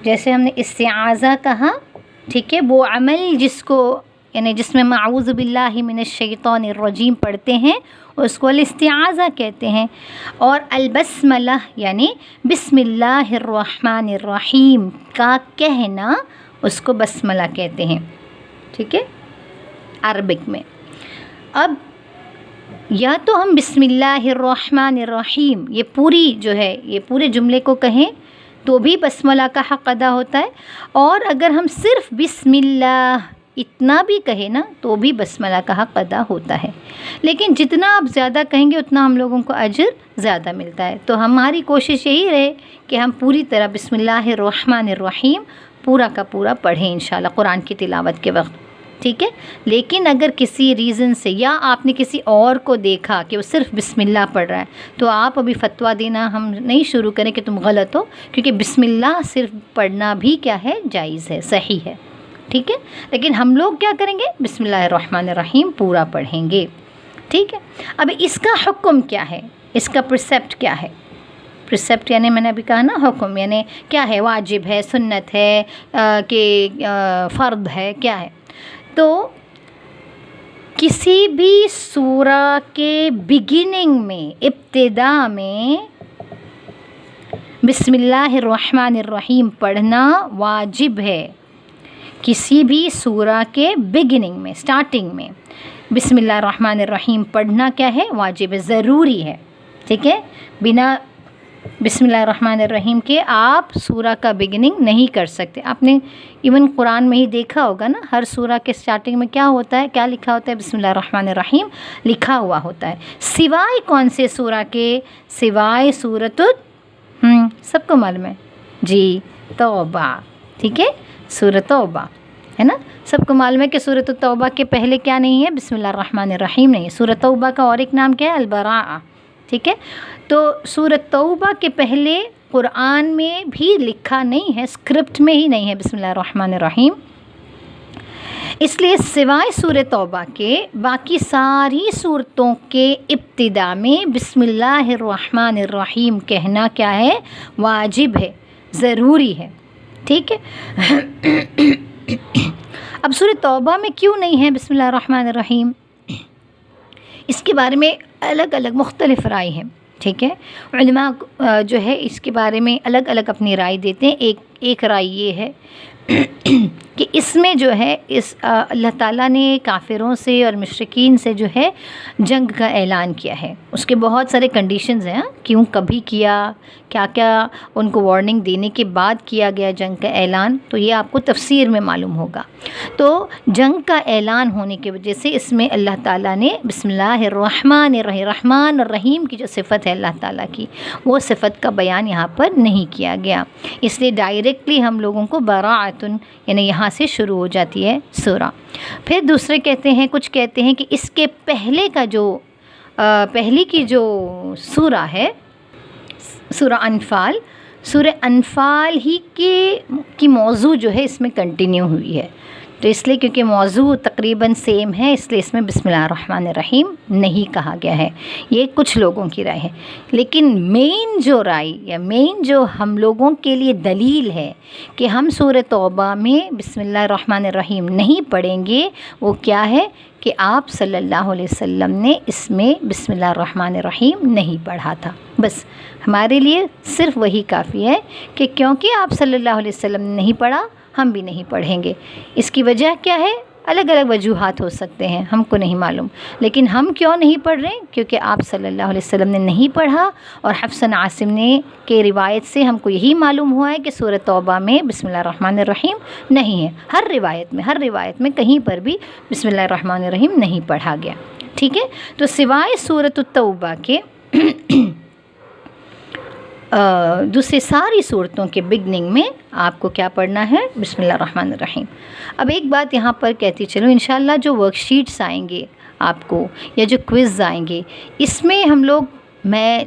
جیسے ہم نے استعاذہ کہا، ٹھیک ہے، وہ عمل جس میں اعوذ باللہ من الشیطان الرجیم پڑھتے ہیں اس کو الاستعاذہ کہتے ہیں، اور البسملہ یعنی بسم اللہ الرحمن الرحیم کا کہنا اس کو بسملہ کہتے ہیں، ٹھیک ہے، عربک میں۔ اب یا تو ہم بسم اللہ الرحمن الرحیم یہ پورے جملے کو کہیں تو بھی بسملہ کا حق ادا ہوتا ہے، اور اگر ہم صرف بسم اللہ اتنا بھی کہیں نا تو بھی بسملہ کا حق ادا ہوتا ہے، لیکن جتنا آپ زیادہ کہیں گے اتنا ہم لوگوں کو اجر زیادہ ملتا ہے۔ تو ہماری کوشش یہی رہے کہ ہم پوری طرح بسم اللہ الرحمن الرحیم پورا کا پورا پڑھیں انشاءاللہ قرآن کی تلاوت کے وقت، ٹھیک ہے۔ لیکن اگر کسی ریزن سے یا آپ نے کسی اور کو دیکھا کہ وہ صرف بسم اللہ پڑھ رہا ہے تو آپ ابھی فتویٰ دینا ہم نہیں شروع کریں کہ تم غلط ہو، کیونکہ بسم اللہ صرف پڑھنا بھی کیا ہے، جائز ہے، صحیح ہے، ٹھیک ہے۔ لیکن ہم لوگ کیا کریں گے، بسم اللہ الرحمن الرحیم پورا پڑھیں گے، ٹھیک ہے۔ اب اس کا حکم کیا ہے، اس کا پرسیپٹ کیا ہے؟ پرسیپٹ یعنی میں نے ابھی کہا نا حکم، یعنی کیا ہے، واجب ہے، سنت ہے کہ فرض ہے، کیا ہے؟ تو کسی بھی سورہ کے بگننگ میں، ابتدا میں بسم اللہ الرحمن الرحیم پڑھنا واجب ہے. کسی بھی سورہ کے بگننگ میں، سٹارٹنگ میں بسم اللہ الرحمن الرحیم پڑھنا کیا ہے؟ واجب ہے، ضروری ہے. ٹھیک ہے، بنا بسم اللہ الرحمن الرحیم کے آپ سورہ کا بگننگ نہیں کر سکتے. آپ نے ایون قرآن میں ہی دیکھا ہوگا نا، ہر سورہ کے سٹارٹنگ میں کیا ہوتا ہے، کیا لکھا ہوتا ہے؟ بسم اللہ الرحمن الرحیم لکھا ہوا ہوتا ہے. سوائے کون سے سورہ کے؟ سوائے سورۃ سب کو معلوم ہے جی، توبہ. ٹھیک ہے، سورۃ توبہ ہے نا، سب کو معلوم ہے کہ سورۃ التوبہ کے پہلے کیا نہیں ہے؟ بسم اللہ الرحمن الرحیم نہیں ہے. سورۃ توبہ کا اور ایک نام کیا ہے؟ البراءہ. ٹھیک ہے، تو سورۃ توبہ کے پہلے قرآن میں بھی لکھا نہیں ہے، اسکرپٹ میں ہی نہیں ہے بسم اللہ الرحمن الرحیم. اس لیے سوائے سورۃ توبہ کے باقی ساری صورتوں کے ابتدا میں بسم اللہ الرحمن الرحیم کہنا کیا ہے؟ واجب ہے، ضروری ہے. ٹھیک ہے، اب سورۃ توبہ میں کیوں نہیں ہے بسم اللہ الرحمن الرحیم؟ اس کے بارے میں الگ الگ مختلف رائے ہیں. ٹھیک ہے، علماء جو ہے اس کے بارے میں الگ الگ اپنی رائے دیتے ہیں. ایک رائے یہ ہے کہ اس میں جو ہے اللہ تعالیٰ نے کافروں سے اور مشرکین سے جو ہے جنگ کا اعلان کیا ہے. اس کے بہت سارے کنڈیشنز ہیں، کیوں، کبھی کیا، کیا کیا ان کو وارننگ دینے کے بعد کیا گیا جنگ کا اعلان، تو یہ آپ کو تفسیر میں معلوم ہوگا. تو جنگ کا اعلان ہونے کی وجہ سے اس میں اللہ تعالیٰ نے بسم اللہ الرحمن الرحیم، رحمان الرحیم کی جو صفت ہے اللہ تعالیٰ کی، وہ صفت کا بیان یہاں پر نہیں کیا گیا. اس لیے ڈائریکٹلی ہم لوگوں کو براءتن یعنی یہاں سے شروع ہو جاتی ہے سورہ. پھر دوسرے کہتے ہیں، کچھ کہتے ہیں کہ اس کے پہلے کا جو پہلی کی جو سورہ ہے سورہ انفال ہی کی موضوع جو ہے اس میں کنٹینیو ہوئی ہے. تو اس لیے کیونکہ موضوع تقریباً سیم ہے، اس لیے اس میں بسم اللہ الرحمن الرحیم نہیں کہا گیا ہے. یہ کچھ لوگوں کی رائے ہے. لیکن مین جو رائے یا مین جو ہم لوگوں کے لیے دلیل ہے کہ ہم سورۃ توبہ میں بسم اللہ الرحمن الرحیم نہیں پڑھیں گے، وہ کیا ہے کہ آپ صلی اللہ علیہ وسلم نے اس میں بسم اللہ الرحمن الرحیم نہیں پڑھا تھا. بس ہمارے لیے صرف وہی کافی ہے کہ کیونکہ آپ صلی اللہ علیہ وسلم نے نہیں پڑھا، ہم بھی نہیں پڑھیں گے. اس کی وجہ کیا ہے؟ الگ الگ وجوہات ہو سکتے ہیں، ہم کو نہیں معلوم. لیکن ہم کیوں نہیں پڑھ رہے؟ کیونکہ آپ صلی اللہ علیہ وسلم نے نہیں پڑھا، اور حفص بن عاصم نے کے روایت سے ہم کو یہی معلوم ہوا ہے کہ سورۃ توبہ میں بسم اللہ الرحمن الرحیم نہیں ہے. ہر روایت میں کہیں پر بھی بسم اللہ الرحمن الرحیم نہیں پڑھا گیا. ٹھیک ہے، تو سوائے سورۃ التوبہ کے دوسری ساری صورتوں کے بگننگ میں آپ کو کیا پڑھنا ہے؟ بسم اللہ الرحمن الرحیم. اب ایک بات یہاں پر کہتی چلو، انشاءاللہ جو ورک شیٹس آئیں گے آپ کو یا جو کوئز آئیں گے، اس میں ہم لوگ، میں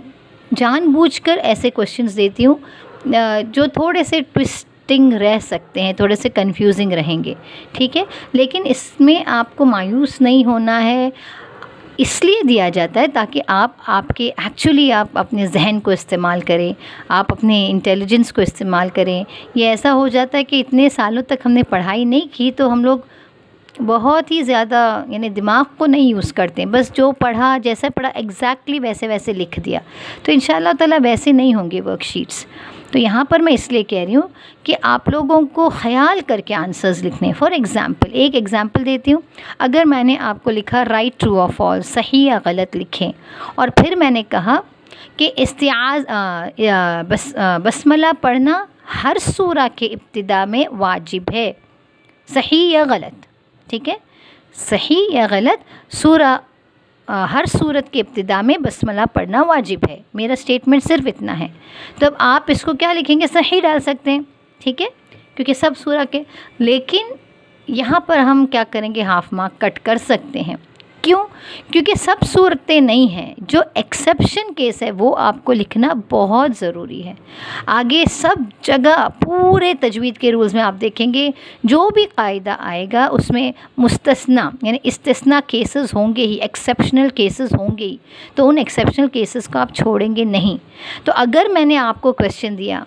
جان بوجھ کر ایسے کوشچنز دیتی ہوں جو تھوڑے سے ٹوسٹنگ رہ سکتے ہیں، تھوڑے سے کنفیوزنگ رہیں گے. ٹھیک ہے، لیکن اس میں آپ کو مایوس نہیں ہونا ہے. اس لیے دیا جاتا ہے تاکہ آپ اپنے ذہن کو استعمال کریں، آپ اپنے انٹیلیجنس کو استعمال کریں. یہ ایسا ہو جاتا ہے کہ اتنے سالوں تک ہم نے پڑھائی نہیں کی تو ہم لوگ بہت ہی زیادہ یعنی دماغ کو نہیں یوز کرتے، بس جو پڑھا جیسا پڑھا ایگزیکٹلی ویسے لکھ دیا. تو انشاءاللہ تعالیٰ ویسے نہیں ہوں گے ورک شیٹس. تو یہاں پر میں اس لیے کہہ رہی ہوں کہ آپ لوگوں کو خیال کر کے آنسرز لکھنے. فار ایگزامپل، ایک ایگزامپل دیتی ہوں. اگر میں نے آپ کو لکھا رائٹ ٹرو اور فالس، صحیح یا غلط لکھیں، اور پھر میں نے کہا کہ بسملہ پڑھنا ہر سورہ کے ابتدا میں واجب ہے، صحیح یا غلط؟ ٹھیک ہے، صحیح یا غلط؟ ہر صورت کے ابتدا میں بسملہ پڑھنا واجب ہے. میرا سٹیٹمنٹ صرف اتنا ہے. تو اب آپ اس کو کیا لکھیں گے؟ صحیح ڈال سکتے ہیں. ٹھیک ہے، کیونکہ سب سورہ کے، لیکن یہاں پر ہم کیا کریں گے؟ ہاف مارک کٹ کر سکتے ہیں. کیوں؟ کیونکہ سب صورتیں نہیں ہیں. جو ایکسیپشن کیس ہے وہ آپ کو لکھنا بہت ضروری ہے. آگے سب جگہ پورے تجوید کے رولز میں آپ دیکھیں گے جو بھی قاعدہ آئے گا اس میں مستثنا یعنی استثناء کیسز ہوں گے ہی، ایکسیپشنل کیسز ہوں گے ہی. تو ان ایکسیپشنل کیسز کو آپ چھوڑیں گے نہیں. تو اگر میں نے آپ کو کویسچن دیا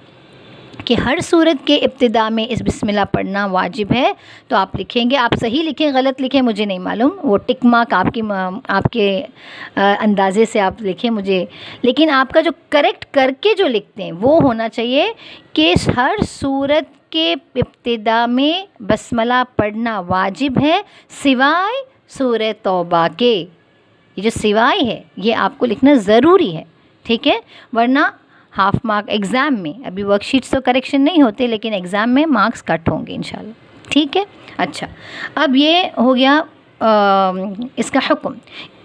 کہ ہر صورت کے ابتدا میں اس بسم اللہ پڑھنا واجب ہے. تو آپ لکھیں گے, آپ صحیح لکھیں غلط لکھیں مجھے نہیں معلوم, وہ ٹک مارک آپ کے اندازے سے آپ لکھیں مجھے, لیکن آپ کا جو کریکٹ کر کے جو لکھتے ہیں وہ ہونا چاہیے کہ ہر صورت کے ابتدا میں بسملہ پڑھنا واجب ہے سوائے سورہ توبہ کے. یہ جو سوائے ہے یہ آپ کو لکھنا ضروری ہے, ٹھیک ہے, ورنہ ہاف مارک ایگزام میں, ابھی ورک شیٹس تو کریکشن نہیں ہوتے لیکن ایگزام میں مارکس کٹ ہوں گے انشاءاللہ, ٹھیک ہے. اچھا, اب یہ ہو گیا اس کا حکم.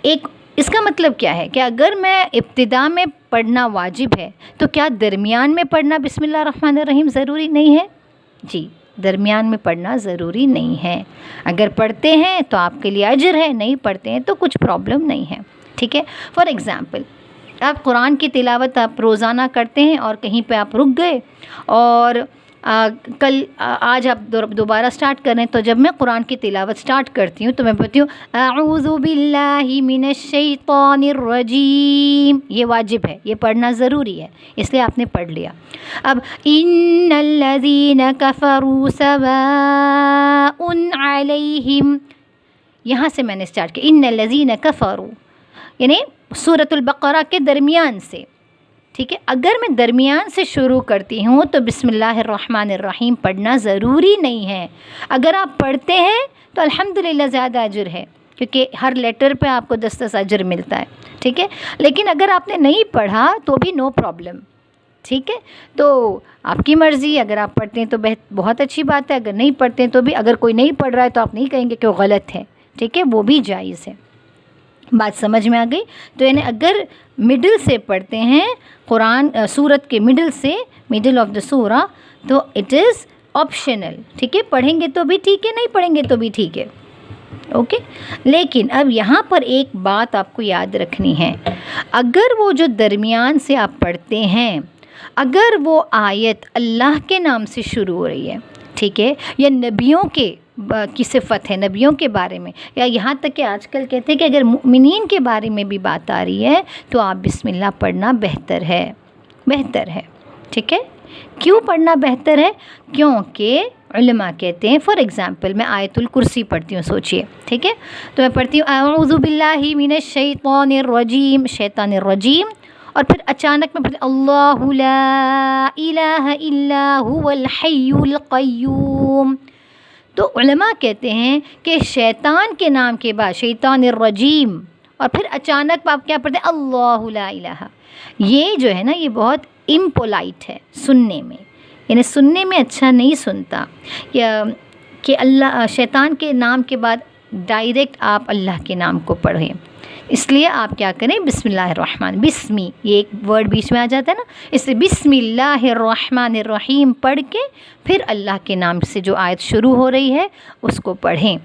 ایک اس کا مطلب کیا ہے کہ اگر میں ابتدا میں پڑھنا واجب ہے تو کیا درمیان میں پڑھنا بسم اللہ الرحمن الرحیم ضروری نہیں ہے؟ جی, درمیان میں پڑھنا ضروری نہیں ہے. اگر پڑھتے ہیں تو آپ کے لیے اجر ہے, نہیں پڑھتے ہیں تو کچھ پرابلم نہیں ہے, ٹھیک ہے. فار ایگزامپل, آپ قرآن کی تلاوت آپ روزانہ کرتے ہیں اور کہیں پہ آپ رک گئے اور آج آپ دوبارہ سٹارٹ کر رہے ہیں, تو جب میں قرآن کی تلاوت سٹارٹ کرتی ہوں تو میں بولتی ہوں اعوذ باللہ من الشیطان الرجیم. یہ واجب ہے, یہ پڑھنا ضروری ہے, اس لیے آپ نے پڑھ لیا. اب ان الذین کفروا سواء علیہم, یہاں سے میں نے سٹارٹ کیا, ان الذین کفروا یعنی سورۃ البقرہ کے درمیان سے, ٹھیک ہے. اگر میں درمیان سے شروع کرتی ہوں تو بسم اللہ الرحمن الرحیم پڑھنا ضروری نہیں ہے. اگر آپ پڑھتے ہیں تو الحمدللہ زیادہ اجر ہے, کیونکہ ہر لیٹر پہ آپ کو 10 اجر ملتا ہے, ٹھیک ہے. لیکن اگر آپ نے نہیں پڑھا تو بھی نو پرابلم, ٹھیک ہے. تو آپ کی مرضی, اگر آپ پڑھتے ہیں تو بہت اچھی بات ہے, اگر نہیں پڑھتے ہیں تو بھی, اگر کوئی نہیں پڑھ رہا ہے تو آپ نہیں کہیں گے کہ وہ غلط ہے, ٹھیک ہے, وہ بھی جائز ہے. بات سمجھ میں آ گئی؟ تو یعنی اگر مڈل سے پڑھتے ہیں قرآن سورت کے مڈل سے, مڈل آف دا سورہ, تو اٹ از آپشنل, ٹھیک ہے. پڑھیں گے تو بھی ٹھیک ہے, نہیں پڑھیں گے تو بھی ٹھیک ہے, اوکے. لیکن اب یہاں پر ایک بات آپ کو یاد رکھنی ہے, اگر وہ جو درمیان سے آپ پڑھتے ہیں, اگر وہ آیت اللہ کے نام سے شروع ہو رہی ہے, ٹھیک ہے, یا نبیوں کی صفت ہے, نبیوں کے بارے میں, یا یہاں تک کہ آج کل کہتے ہیں کہ اگر مؤمنین کے بارے میں بھی بات آ رہی ہے تو آپ بسم اللہ پڑھنا بہتر ہے, بہتر ہے, ٹھیک ہے. کیوں پڑھنا بہتر ہے؟ کیونکہ علماء کہتے ہیں, فار ایگزامپل میں آیت الکرسی پڑھتی ہوں, سوچئے, ٹھیک ہے, تو میں پڑھتی ہوں اعوذ باللہ من الشیطان الرجیم, شیطان الرجیم, اور پھر اچانک میں پڑھتی اللہ لا الہ الا هو الحی القیوم. تو علماء کہتے ہیں کہ شیطان کے نام کے بعد شیطان الرجیم اور پھر اچانک آپ کیا پڑھتے ہیں اللہ لا الہ, یہ جو ہے نا یہ بہت امپولائٹ ہے سننے میں, یعنی سننے میں اچھا نہیں سنتا, یا کہ اللہ شیطان کے نام کے بعد ڈائریکٹ آپ اللہ کے نام کو پڑھیں. اس لیے آپ کیا کریں, بسم اللہ الرحمن, بسمی, یہ ایک ورڈ بیچ میں آ جاتا ہے نا, اس لیے بسم اللہ الرحمن الرحیم پڑھ کے پھر اللہ کے نام سے جو آیت شروع ہو رہی ہے اس کو پڑھیں.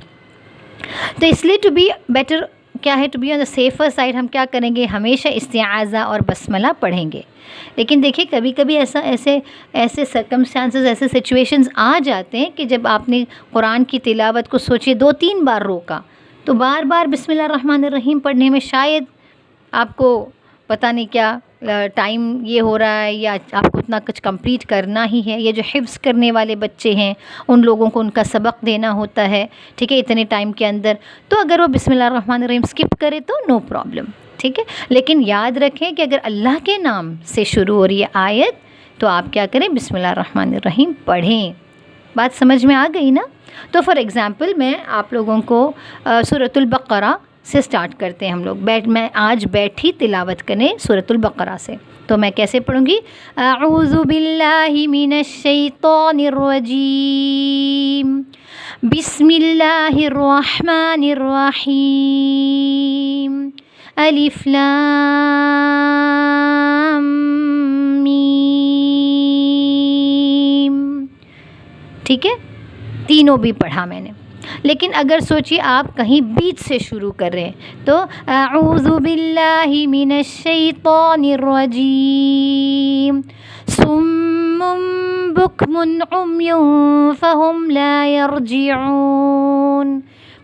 تو اس لیے ٹو بی بیٹر کیا ہے, to be on the safer side, ہم کیا کریں گے, ہمیشہ استعاذہ اور بسملہ پڑھیں گے. لیکن دیکھیں کبھی کبھی ایسے سرکمسٹانسز, ایسے سچویشنز آ جاتے ہیں کہ جب آپ نے قرآن کی تلاوت کو سوچے 2-3 بار روکا, تو بار بار بسم اللہ الرحمن الرحیم پڑھنے میں شاید آپ کو پتہ نہیں کیا ٹائم یہ ہو رہا ہے, یا آپ کو اتنا کچھ کمپلیٹ کرنا ہی ہے, یا جو حفظ کرنے والے بچے ہیں ان لوگوں کو ان کا سبق دینا ہوتا ہے, ٹھیک ہے, اتنے ٹائم کے اندر, تو اگر وہ بسم اللہ الرحمن الرحیم اسکپ کرے تو نو پرابلم, ٹھیک ہے. لیکن یاد رکھیں کہ اگر اللہ کے نام سے شروع ہو رہی ہے آیت تو آپ کیا کریں, بسم اللہ الرحمن الرحیم پڑھیں. بات سمجھ میں آ گئی نا؟ تو فار ایگزامپل میں آپ لوگوں کو سورۃ البقرہ سے سٹارٹ کرتے ہیں ہم لوگ. میں آج بیٹھی تلاوت کرنے سورۃ البقرہ سے, تو میں کیسے پڑھوں گی, اعوذ باللہ من الشیطان الرجیم, بسم اللہ الرحمن الرحیم, الف لام میم, ٹھیک ہے. تینوں بھی پڑھا میں نے. لیکن اگر سوچیے آپ کہیں بیچ سے شروع کر رہے ہیں تو اعوذ باللہ من الشیطان الرجیم, صم بکم عمی فہم لا یرجعون,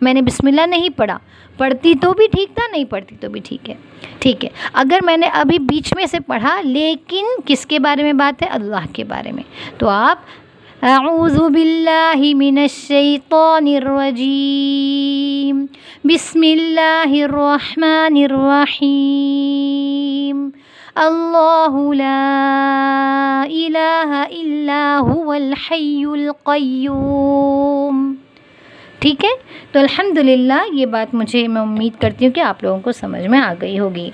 میں نے بسم اللہ نہیں پڑھا، پڑھتی تو بھی ٹھیک تھا، نہیں پڑھتی تو بھی ٹھیک ہے. ٹھیک ہے، اگر میں نے ابھی بیچ میں سے پڑھا لیکن کس کے بارے میں بات ہے؟ اللہ کے بارے میں، تو آپ اعوذ باللہ من الشیطان الرجیم بسم اللہ الرحمن الرحیم اللہ لا الہ الا هو الحی القیوم. ٹھیک ہے، تو الحمدللہ یہ بات میں امید کرتی ہوں کہ آپ لوگوں کو سمجھ میں آ گئی ہوگی.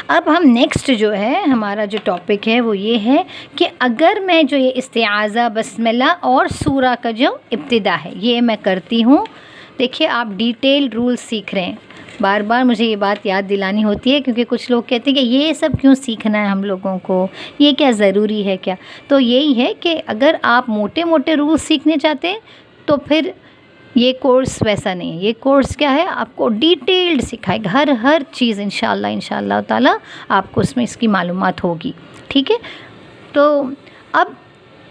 اب ہم نیکسٹ جو ہے ہمارا جو ٹاپک ہے وہ یہ ہے کہ اگر میں جو یہ استعاذہ، بسم اللہ اور سورہ کا جو ابتدا ہے یہ میں کرتی ہوں. دیکھیے آپ ڈیٹیل رول سیکھ رہے ہیں، بار بار مجھے یہ بات یاد دلانی ہوتی ہے کیونکہ کچھ لوگ کہتے ہیں کہ یہ سب کیوں سیکھنا ہے ہم لوگوں کو، یہ کیا ضروری ہے کیا؟ تو یہی ہے کہ اگر آپ موٹے موٹے رول سیکھنے چاہتے ہیں تو پھر یہ کورس ویسا نہیں ہے. یہ کورس کیا ہے؟ آپ کو ڈیٹیلڈ سکھائے گا، ہر چیز انشاءاللہ تعالی آپ کو اس میں اس کی معلومات ہوگی. ٹھیک ہے، تو اب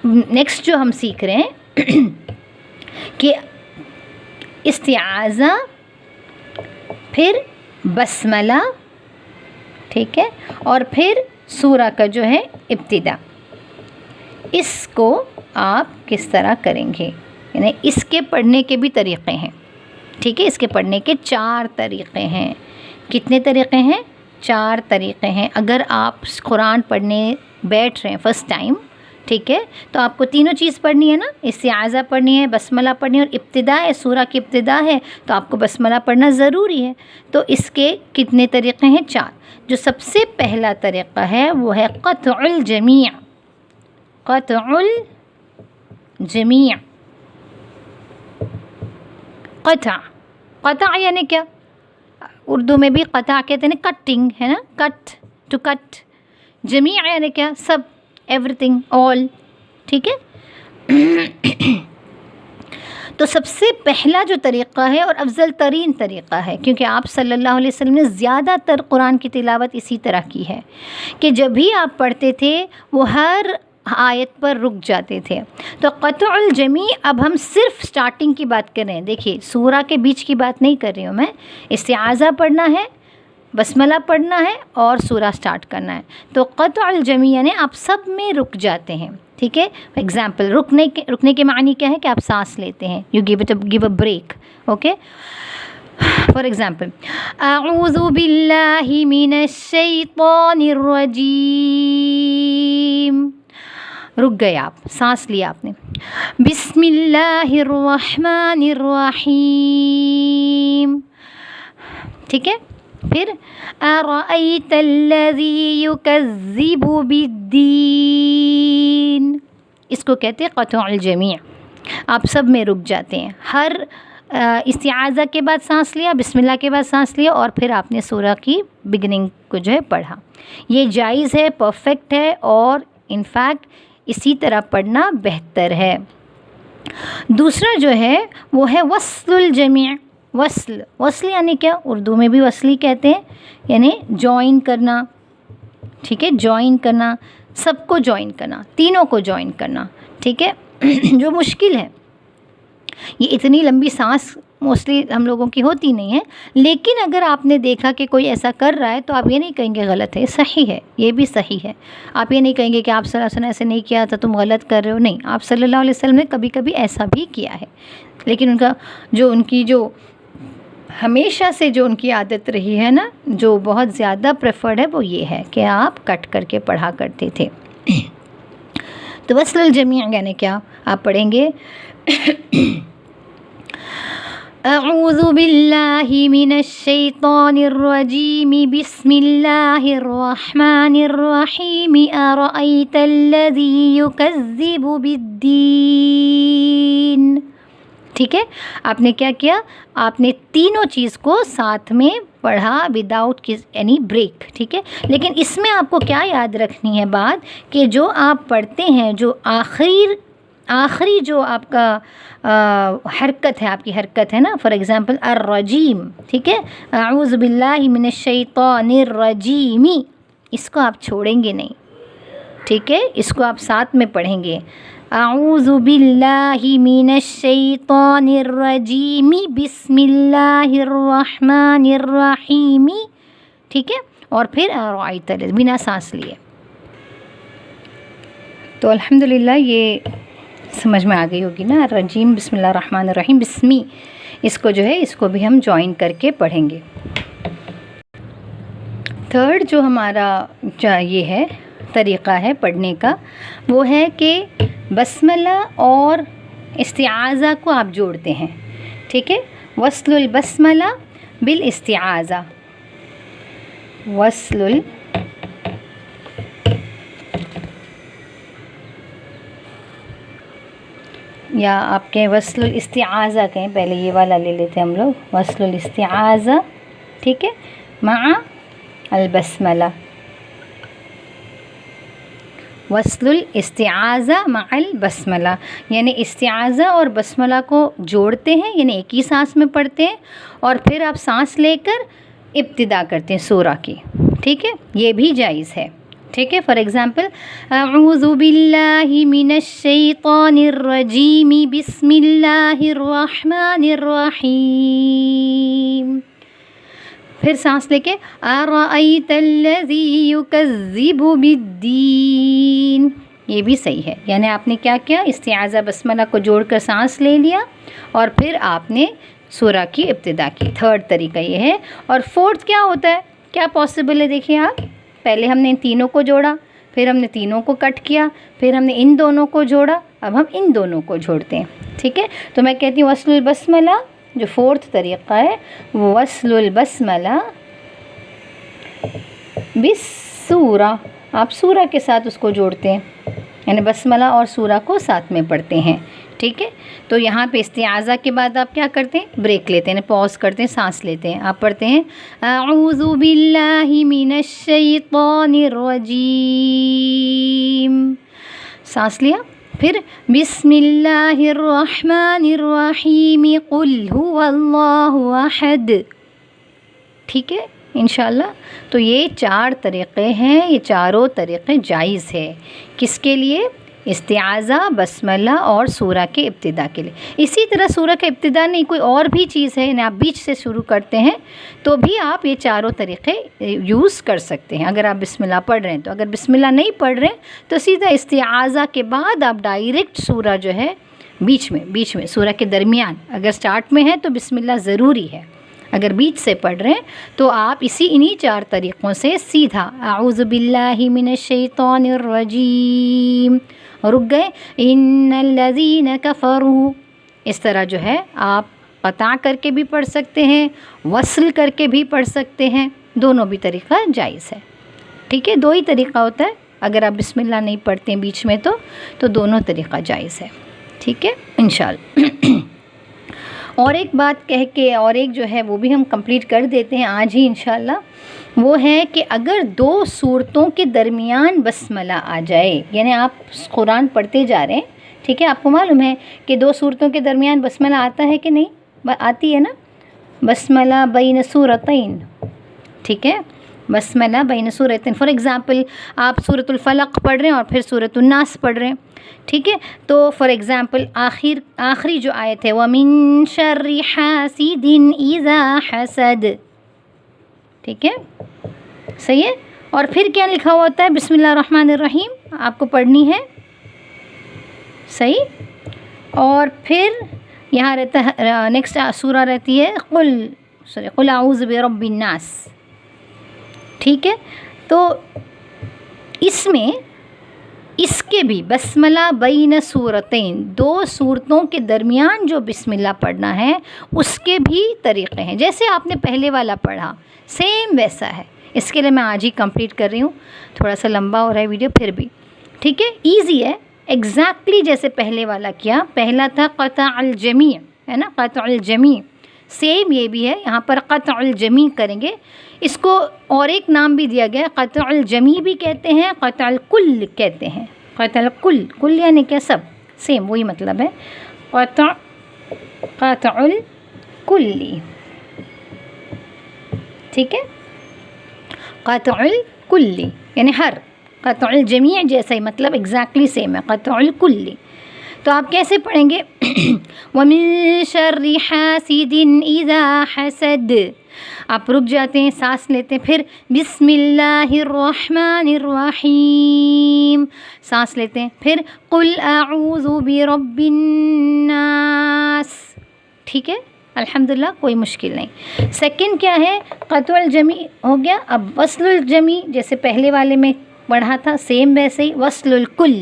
نیکسٹ جو ہم سیکھ رہے ہیں کہ استعاذہ، پھر بسملہ، ٹھیک ہے، اور پھر سورہ کا جو ہے ابتدا. اس کو آپ کس طرح کریں گے، یعنی اس کے پڑھنے کے بھی طریقے ہیں. ٹھیک ہے، اس کے پڑھنے کے 4 طریقے ہیں. کتنے طریقے ہیں؟ 4 طریقے ہیں. اگر آپ قرآن پڑھنے بیٹھ رہے ہیں فرسٹ ٹائم، ٹھیک ہے، تو آپ کو تینوں چیز پڑھنی ہے نا، استعاذہ پڑھنی ہے، بسملہ پڑھنی ہے اور ابتدا ہے، سورہ کی ابتدا ہے تو آپ کو بسملہ پڑھنا ضروری ہے. تو اس کے کتنے طریقے ہیں؟ 4. جو سب سے پہلا طریقہ ہے وہ ہے قطع الجمیع. قطع الجمیع، قطع یعنی کیا؟ اردو میں بھی قطع کہتے ہیں، کٹنگ ہے نا، کٹ ٹو کٹ. جمیع یعنی کیا؟ سب، ایوری تھنگ، آل. ٹھیک ہے، تو سب سے پہلا جو طریقہ ہے اور افضل ترین طریقہ ہے، کیونکہ آپ صلی اللہ علیہ وسلم نے زیادہ تر قرآن کی تلاوت اسی طرح کی ہے کہ جب بھی آپ پڑھتے تھے وہ ہر آیت پر رک جاتے تھے. تو قطع الجمیع اب ہم صرف سٹارٹنگ کی بات کر رہے ہیں. دیکھیے سورہ کے بیچ کی بات نہیں کر رہی ہوں میں. استعاذہ پڑھنا ہے، بسملہ پڑھنا ہے اور سورہ سٹارٹ کرنا ہے. تو قطع الجمیع یعنی آپ سب میں رک جاتے ہیں. ٹھیک ہے، فار ایگزامپل رکنے کے معنی کیا ہے کہ آپ سانس لیتے ہیں، you give a break. Okay, for example اعوذ باللہ من الشیطان الرجیم، رک گئے آپ، سانس لیا آپ نے. بسم اللہ الرحمن الرحیم، ٹھیک ہے. پھر ارأیت الذی یکذب بالدین، اس کو کہتے ہیں قطع الجمیع. آپ سب میں رک جاتے ہیں، ہر استعاذہ کے بعد سانس لیا، بسم اللہ کے بعد سانس لیا اور پھر آپ نے سورہ کی بگننگ کو جو ہے پڑھا. یہ جائز ہے، پرفیکٹ ہے اور انفیکٹ اسی طرح پڑھنا بہتر ہے. دوسرا جو ہے وہ ہے وصل الجمیع. وصل یعنی کیا؟ اردو میں بھی وصلی کہتے ہیں، یعنی جوائن کرنا. ٹھیک ہے، جوائن کرنا، سب کو جوائن کرنا، تینوں کو جوائن کرنا. ٹھیک ہے، جو مشکل ہے، یہ اتنی لمبی سانس موسٹلی ہم لوگوں کی ہوتی نہیں ہے، لیکن اگر آپ نے دیکھا کہ کوئی ایسا کر رہا ہے تو آپ یہ نہیں کہیں گے غلط ہے، صحیح ہے، یہ بھی صحیح ہے. آپ یہ نہیں کہیں گے کہ آپ صلی اللہ علیہ وسلم ایسے نہیں کیا تھا تم غلط کر رہے ہو. نہیں، آپ صلی اللہ علیہ وسلم نے کبھی کبھی ایسا بھی کیا ہے، لیکن ان کی جو ہمیشہ سے جو ان کی عادت رہی ہے نا، جو بہت زیادہ پریفرڈ ہے وہ یہ ہے کہ آپ کٹ کر کے پڑھا کرتے تھے. تو وصل الجمیع یعنی کیا؟ آپ پڑھیں گے اعوذ باللہ من الشیطان الرجیم بسم اللہ الرحمن الرحیم ارأیت الذی یکذب بالدین. ٹھیک ہے، آپ نے کیا کیا؟ آپ نے تینوں چیز کو ساتھ میں پڑھا وداؤٹ اینی بریک. ٹھیک ہے، لیکن اس میں آپ کو کیا یاد رکھنی ہے بات کہ جو آپ پڑھتے ہیں، جو آخری جو آپ کا حرکت ہے، آپ کی حرکت ہے نا، فار ایگزامپل الرجیم، ٹھیک ہے، اعوذ باللہ من الشیطان الرجیم، اس کو آپ چھوڑیں گے نہیں. ٹھیک ہے، اس کو آپ ساتھ میں پڑھیں گے. اعوذ باللہ من الشیطان الرجیم بسم اللہ الرحمن الرحیم، ٹھیک ہے، اور پھر ارأیت بنا سانس لیے۔ تو الحمدللہ یہ سمجھ میں آ گئی ہوگی نا، الرجیم بسم اللہ الرحمن الرحیم، بسمی، اس کو جو ہے اس کو بھی ہم جوائن کر کے پڑھیں گے۔ تھرڈ جو ہمارا یہ ہے طریقہ ہے پڑھنے کا، وہ ہے کہ بسملہ اور استعاذہ کو آپ جوڑتے ہیں، ٹھیک ہے، وصل البسملہ بالاستعاذہ، وصل یا آپ کہیں وصل الاستعاذہ کہیں، پہلے یہ والا لے لیتے ہیں ہم لوگ، وصل الاستعاذہ، ٹھیک ہے، مع البسملہ، وصل الاستعاذہ مع البسملہ، یعنی استعاذہ اور بسملہ کو جوڑتے ہیں، یعنی ایک ہی سانس میں پڑھتے ہیں، اور پھر آپ سانس لے کر ابتدا کرتے ہیں سورہ کی، ٹھیک ہے، یہ بھی جائز ہے، ٹھیک ہے۔ فار ایگزامپل اعوذ باللہ من الشیطان الرجیم بسم اللہ الرحمن الرحیم، پھر سانس لے کے ارأیت الذی یکذب بالدین، یہ بھی صحیح ہے، یعنی آپ نے کیا کیا، استعاذہ بسملہ کو جوڑ کر سانس لے لیا اور پھر آپ نے سورہ کی ابتدا کی۔ تھرڈ طریقہ یہ ہے۔ اور فورتھ کیا ہوتا ہے، کیا پاسبل ہے، دیکھیے آپ، پہلے ہم نے ان تینوں کو جوڑا، پھر ہم نے تینوں کو کٹ کیا، پھر ہم نے ان دونوں کو جوڑا، اب ہم ان دونوں کو جوڑتے ہیں، ٹھیک ہے۔ تو میں کہتی ہوں وصل البسملہ، جو فورتھ طریقہ ہے، وصل البسملہ بالسورہ، آپ سورہ کے ساتھ اس کو جوڑتے ہیں، یعنی بسملہ اور سورہ کو ساتھ میں پڑھتے ہیں، ٹھیک ہے۔ تو یہاں پہ استعاذہ کے بعد آپ کیا کرتے ہیں، بریک لیتے ہیں، پاز کرتے ہیں، سانس لیتے ہیں، آپ پڑھتے ہیں اعوذ باللہ من الشیطان الرجیم، سانس لیا، پھر بسم اللہ الرحمن الرحیم قل هو اللہ احد، ٹھیک ہے، انشاءاللہ۔ تو یہ 4 طریقے ہیں، یہ چاروں طریقے جائز ہے، کس کے لیے، استعاذہ، بسملہ اور سورہ کے ابتدا کے لیے۔ اسی طرح سورہ کا ابتدا نہیں کوئی اور بھی چیز ہے، یعنی آپ بیچ سے شروع کرتے ہیں تو بھی آپ یہ چاروں طریقے یوز کر سکتے ہیں، اگر آپ بسم اللہ پڑھ رہے ہیں تو۔ اگر بسم اللہ نہیں پڑھ رہے ہیں تو سیدھا استعاذہ کے بعد آپ ڈائریکٹ سورہ جو ہے بیچ میں سورہ کے درمیان، اگر سٹارٹ میں ہے تو بسم اللہ ضروری ہے، اگر بیچ سے پڑھ رہے ہیں تو آپ انہی 4 طریقوں سے سیدھا اعوذ باللہ من الشیطان الرجیم، رک گئے، ان الذین کفروا، اس طرح جو ہے آپ قطع کر کے بھی پڑھ سکتے ہیں، وصل کر کے بھی پڑھ سکتے ہیں، دونوں بھی طریقہ جائز ہے، ٹھیک ہے۔ 2 ہی طریقہ ہوتا ہے، اگر آپ بسم اللہ نہیں پڑھتے ہیں بیچ میں تو دونوں طریقہ جائز ہے، ٹھیک ہے، انشاءاللہ۔ اور ایک بات کہہ کے اور ایک جو ہے وہ بھی ہم کمپلیٹ کر دیتے ہیں آج ہی انشاءاللہ، وہ ہے کہ اگر 2 سورتوں کے درمیان بسملہ آ جائے، یعنی آپ قرآن پڑھتے جا رہے ہیں، ٹھیک ہے، آپ کو معلوم ہے کہ 2 سورتوں کے درمیان بسملہ آتا ہے کہ نہیں، آتی ہے نا، بسملہ بین سورتین، ٹھیک ہے، بسملہ بین سورتین۔ فار ایگزامپل آپ سورۃ الفلق پڑھ رہے ہیں اور پھر سورۃ الناس پڑھ رہے ہیں، ٹھیک ہے، تو فار ایگزامپل آخری جو آیت ہے وَمِن شَرِّ حَاسِدٍ إِذَا حَسَدَ، ٹھیک ہے، صحیح ہے، اور پھر کیا لکھا ہوا ہوتا ہے، بسم اللہ الرحمن الرحیم آپ کو پڑھنی ہے، صحیح، اور پھر یہاں رہتا ہے نیکسٹ سورہ رہتی ہے قل اعوذ برب الناس، ٹھیک ہے۔ تو اس کے بھی بسملہ بین سورتین، 2 سورتوں کے درمیان جو بسم اللہ پڑھنا ہے اس کے بھی طریقے ہیں، جیسے آپ نے پہلے والا پڑھا سیم ویسا ہے۔ اس کے لیے میں آج ہی کمپلیٹ کر رہی ہوں، تھوڑا سا لمبا ہو رہا ہے ویڈیو پھر بھی، ٹھیک ہے، ایزی ہے، ایگزیکٹلی جیسے پہلے والا کیا، پہلا تھا قطع الجمیع، ہے نا، قطع الجمیع، سیم یہ بھی ہے، یہاں پر قطع الجمیع کریں گے، اس کو اور ایک نام بھی دیا گیا، قطع الجمیع بھی کہتے ہیں، قطع الکل کہتے ہیں، قطع الکل، کل یعنی کیا، سب، سیم وہی مطلب ہے، قطع الکلی، ٹھیک ہے، قطع الکلی یعنی ہر، قطع الجمیع جیسا ہی مطلب ایگزیکٹلی سیم ہے، قطع الکلی، تو آپ کیسے پڑھیں گے؟ وَمِن شَرِّ حَاسِدٍ إِذَا حَسَدَ، آپ رک جاتے ہیں، سانس لیتے ہیں، پھر بسم اللہ الرحمن الرحیم سانس لیتے ہیں، پھر قُلْ أَعُوذُ بِرَبِّ النَّاسِ. ٹھیک ہے، الحمدللہ کوئی مشکل نہیں. سیکنڈ کیا ہے؟ قطع الجمی ہو گیا. اب وصل الجمی جیسے پہلے والے میں پڑھا تھا سیم ویسے ہی وصل الکل،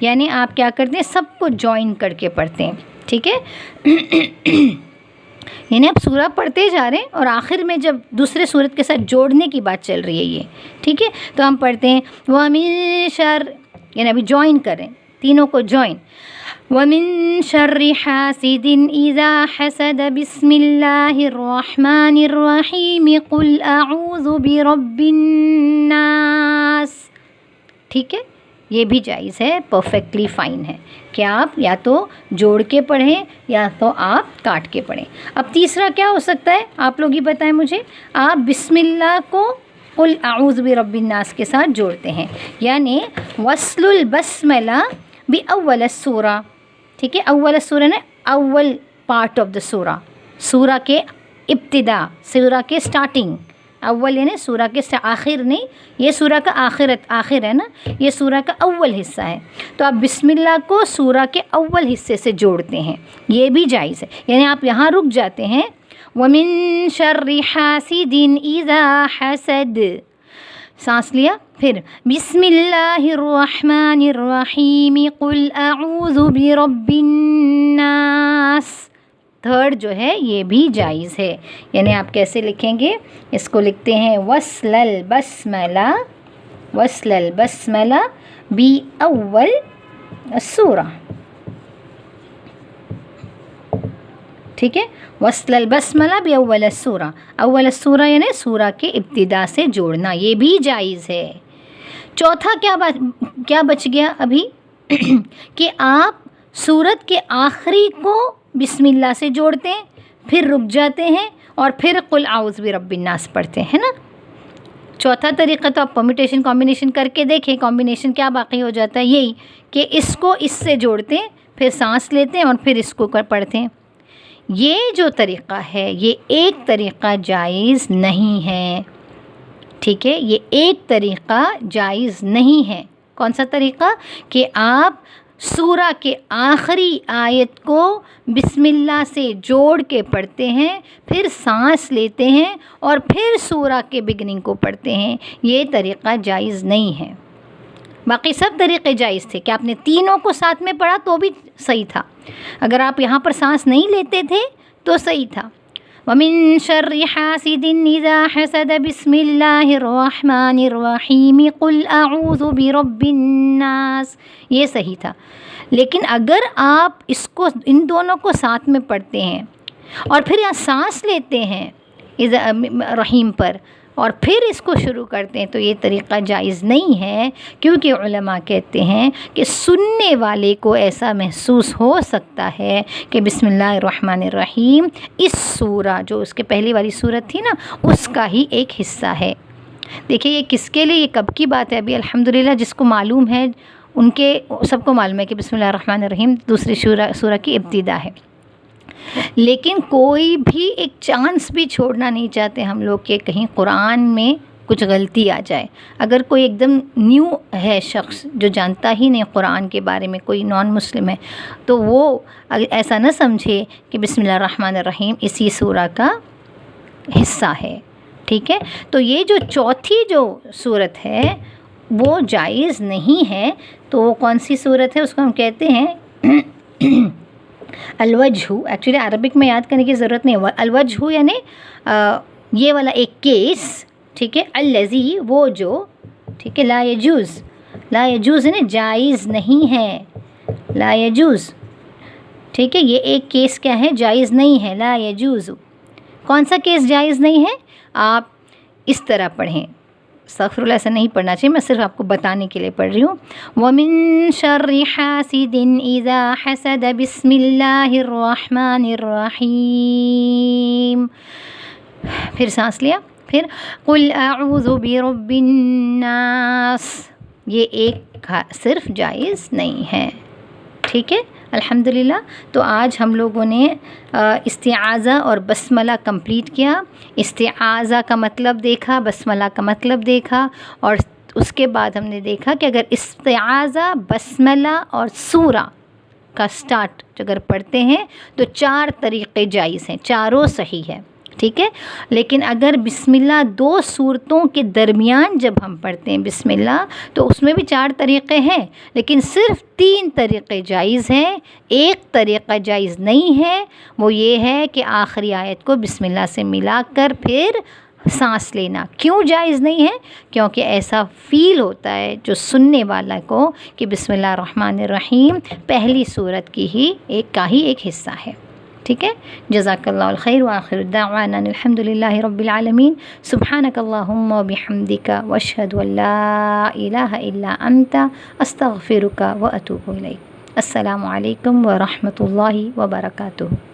یعنی آپ کیا کرتے ہیں سب کو جوائن کر کے پڑھتے ہیں. ٹھیک ہے، یعنی آپ سورہ پڑھتے جا رہے ہیں اور آخر میں جب دوسرے سورت کے ساتھ جوڑنے کی بات چل رہی ہے یہ. ٹھیک ہے، تو ہم پڑھتے ہیں وَمِن شَرِّ، یعنی ابھی جوائن کریں تینوں کو جوائن. وَمِن شَرِّ حَاسِدٍ إِذَا حَسَدَ بِسْمِ اللَّهِ الرَّحْمَنِ الرَّحِيمِ قُلْ أَعُوذُ بِرَبِّ النَّاسِ. ٹھیک ہے، یہ بھی جائز ہے، پرفیکٹلی فائن ہے کہ آپ یا تو جوڑ کے پڑھیں یا تو آپ کاٹ کے پڑھیں. اب تیسرا کیا ہو سکتا ہے آپ لوگ ہی بتائیں مجھے. آپ بسم اللہ کو قل اعوذ برب الناس کے ساتھ جوڑتے ہیں، یعنی وصل البسملہ باول السورہ. ٹھیک ہے، اول السورہ نے اول پارٹ آف دا سورہ، سورہ کے ابتدا، سورہ کے سٹارٹنگ. اول یعنی سورہ کے آخر نہیں، یہ سورہ کا آخر ہے نا، یہ سورہ کا اول حصہ ہے. تو آپ بسم اللہ کو سورہ کے اول حصے سے جوڑتے ہیں، یہ بھی جائز ہے. یعنی آپ یہاں رک جاتے ہیں وَمِن شَرِّ حَاسِدٍ إِذَا حَسَدَ، سانس لیا، پھر بسم اللہ الرحمن الرحیم قُلْ أَعُوذُ بِرَبِّ النَّاسِ. تھرڈ جو ہے یہ بھی جائز ہے. یعنی آپ کیسے لکھیں گے؟ اس کو لکھتے ہیں وصل البسملہ، وصل البسملہ بی اول السورہ. ٹھیک ہے، وصل البسملہ بی اول السورہ، اول السورہ یعنی سورہ کے ابتدا سے جوڑنا، یہ بھی جائز ہے. چوتھا کیا بچ گیا ابھی کہ آپ سورت کے آخری کو بسم اللہ سے جوڑتے ہیں، پھر رک جاتے ہیں اور پھر قل اعوذ برب الناس پڑھتے ہیں نا. چوتھا طریقہ تو آپ پرمیٹیشن کمبینیشن کر کے دیکھیں، کمبینیشن کیا باقی ہو جاتا ہے یہی کہ اس کو اس سے جوڑتے ہیں، پھر سانس لیتے ہیں اور پھر اس کو پڑھتے ہیں. یہ جو طریقہ ہے یہ ایک طریقہ جائز نہیں ہے. ٹھیک ہے، یہ ایک طریقہ جائز نہیں ہے. کون سا طریقہ؟ کہ آپ سورہ کے آخری آیت کو بسم اللہ سے جوڑ کے پڑھتے ہیں، پھر سانس لیتے ہیں اور پھر سورہ کے بگننگ کو پڑھتے ہیں. یہ طریقہ جائز نہیں ہے. باقی سب طریقے جائز تھے کہ آپ نے تینوں کو ساتھ میں پڑھا تو بھی صحیح تھا. اگر آپ یہاں پر سانس نہیں لیتے تھے تو صحیح تھا. وَمِن شَرِّ حَاسِدٍ إِذَا حَسَدَ بِسْمِ اللَّهِ الرَّحْمَنِ الرَّحِيمِ قُلْ أَعُوذُ بِرَبِّ النَّاسِ، یہ صحیح تھا. لیکن اگر آپ اس کو ان دونوں کو ساتھ میں پڑھتے ہیں اور پھر یہاں سانس لیتے ہیں رحیم پر اور پھر اس کو شروع کرتے ہیں تو یہ طریقہ جائز نہیں ہے، کیونکہ علماء کہتے ہیں کہ سننے والے کو ایسا محسوس ہو سکتا ہے کہ بسم اللہ الرحمن الرحیم اس سورہ جو اس کے پہلی والی سورت تھی نا اس کا ہی ایک حصہ ہے. دیکھیے یہ کس کے لیے، یہ کب کی بات ہے ابھی الحمدللہ جس کو معلوم ہے ان کے سب کو معلوم ہے کہ بسم اللہ الرحمن الرحیم دوسری سورہ کی ابتدا ہے. لیکن کوئی بھی ایک چانس بھی چھوڑنا نہیں چاہتے ہم لوگ کہ کہیں قرآن میں کچھ غلطی آ جائے. اگر کوئی ایک دم نیو ہے شخص جو جانتا ہی نہیں قرآن کے بارے میں، کوئی نان مسلم ہے، تو وہ ایسا نہ سمجھے کہ بسم اللہ الرحمن الرحیم اسی سورہ کا حصہ ہے. ٹھیک ہے، تو یہ جو چوتھی جو سورت ہے وہ جائز نہیں ہے. تو وہ کون سی سورت ہے؟ اس کو ہم کہتے ہیں الوجہ. ایکچولی عربک میں یاد کرنے کی ضرورت نہیں ہے. الوجہ یعنی یہ والا ایک کیس. ٹھیک ہے، الذی وہ جو، ٹھیک ہے، لا یجوز، لا یجوز یعنی جائز نہیں ہے، لا یجوز. ٹھیک ہے، یہ ایک کیس کیا ہے؟ جائز نہیں ہے، لا یجوز. کون سا کیس جائز نہیں ہے؟ آپ اس طرح پڑھیں. استغفر اللہ، ایسا نہیں پڑھنا چاہیے، میں صرف آپ کو بتانے کے لیے پڑھ رہی ہوں. وَمِن شَرِّ حَاسِدٍ إِذَا حَسَدَ بِسْمِ اللَّهِ الرَّحْمَنِ الرَّحِيمِ، پھر سانس لیا، پھر قُلْ أَعُوذُ بِرَبِّ النَّاسِ. یہ ایک صرف جائز نہیں ہے. ٹھیک ہے، الحمدللہ۔ تو آج ہم لوگوں نے استعاذہ اور بسملہ کمپلیٹ کیا۔ استعاذہ کا مطلب دیکھا، بسملہ کا مطلب دیکھا، اور اس کے بعد ہم نے دیکھا کہ اگر استعاذہ، بسملہ اور سورہ کا سٹارٹ اگر پڑھتے ہیں تو 4 طریقے جائز ہیں، چاروں صحیح ہے، ٹھیک ہے۔ لیکن اگر بسم اللہ 2 صورتوں کے درمیان جب ہم پڑھتے ہیں بسم اللہ تو اس میں بھی 4 طریقے ہیں، لیکن صرف 3 طریقے جائز ہیں، ایک طریقہ جائز نہیں ہے۔ وہ یہ ہے کہ آخری آیت کو بسم اللہ سے ملا کر پھر سانس لینا۔ کیوں جائز نہیں ہے؟ کیونکہ ایسا فیل ہوتا ہے جو سننے والا کو کہ بسم اللہ الرحمن الرحیم پہلی سورت کی ہی ایک حصہ ہے، ٹھیک ہے۔ جزاک اللہ الخیر، وآخر دعوانا الحمد للہ رب العالمین۔ سبحانک اللہم وبحمدک، واشہد ان لا الہ الا انت، استغفرک واتوب الیک۔ السلام علیکم ورحمۃ اللہ وبرکاتہ۔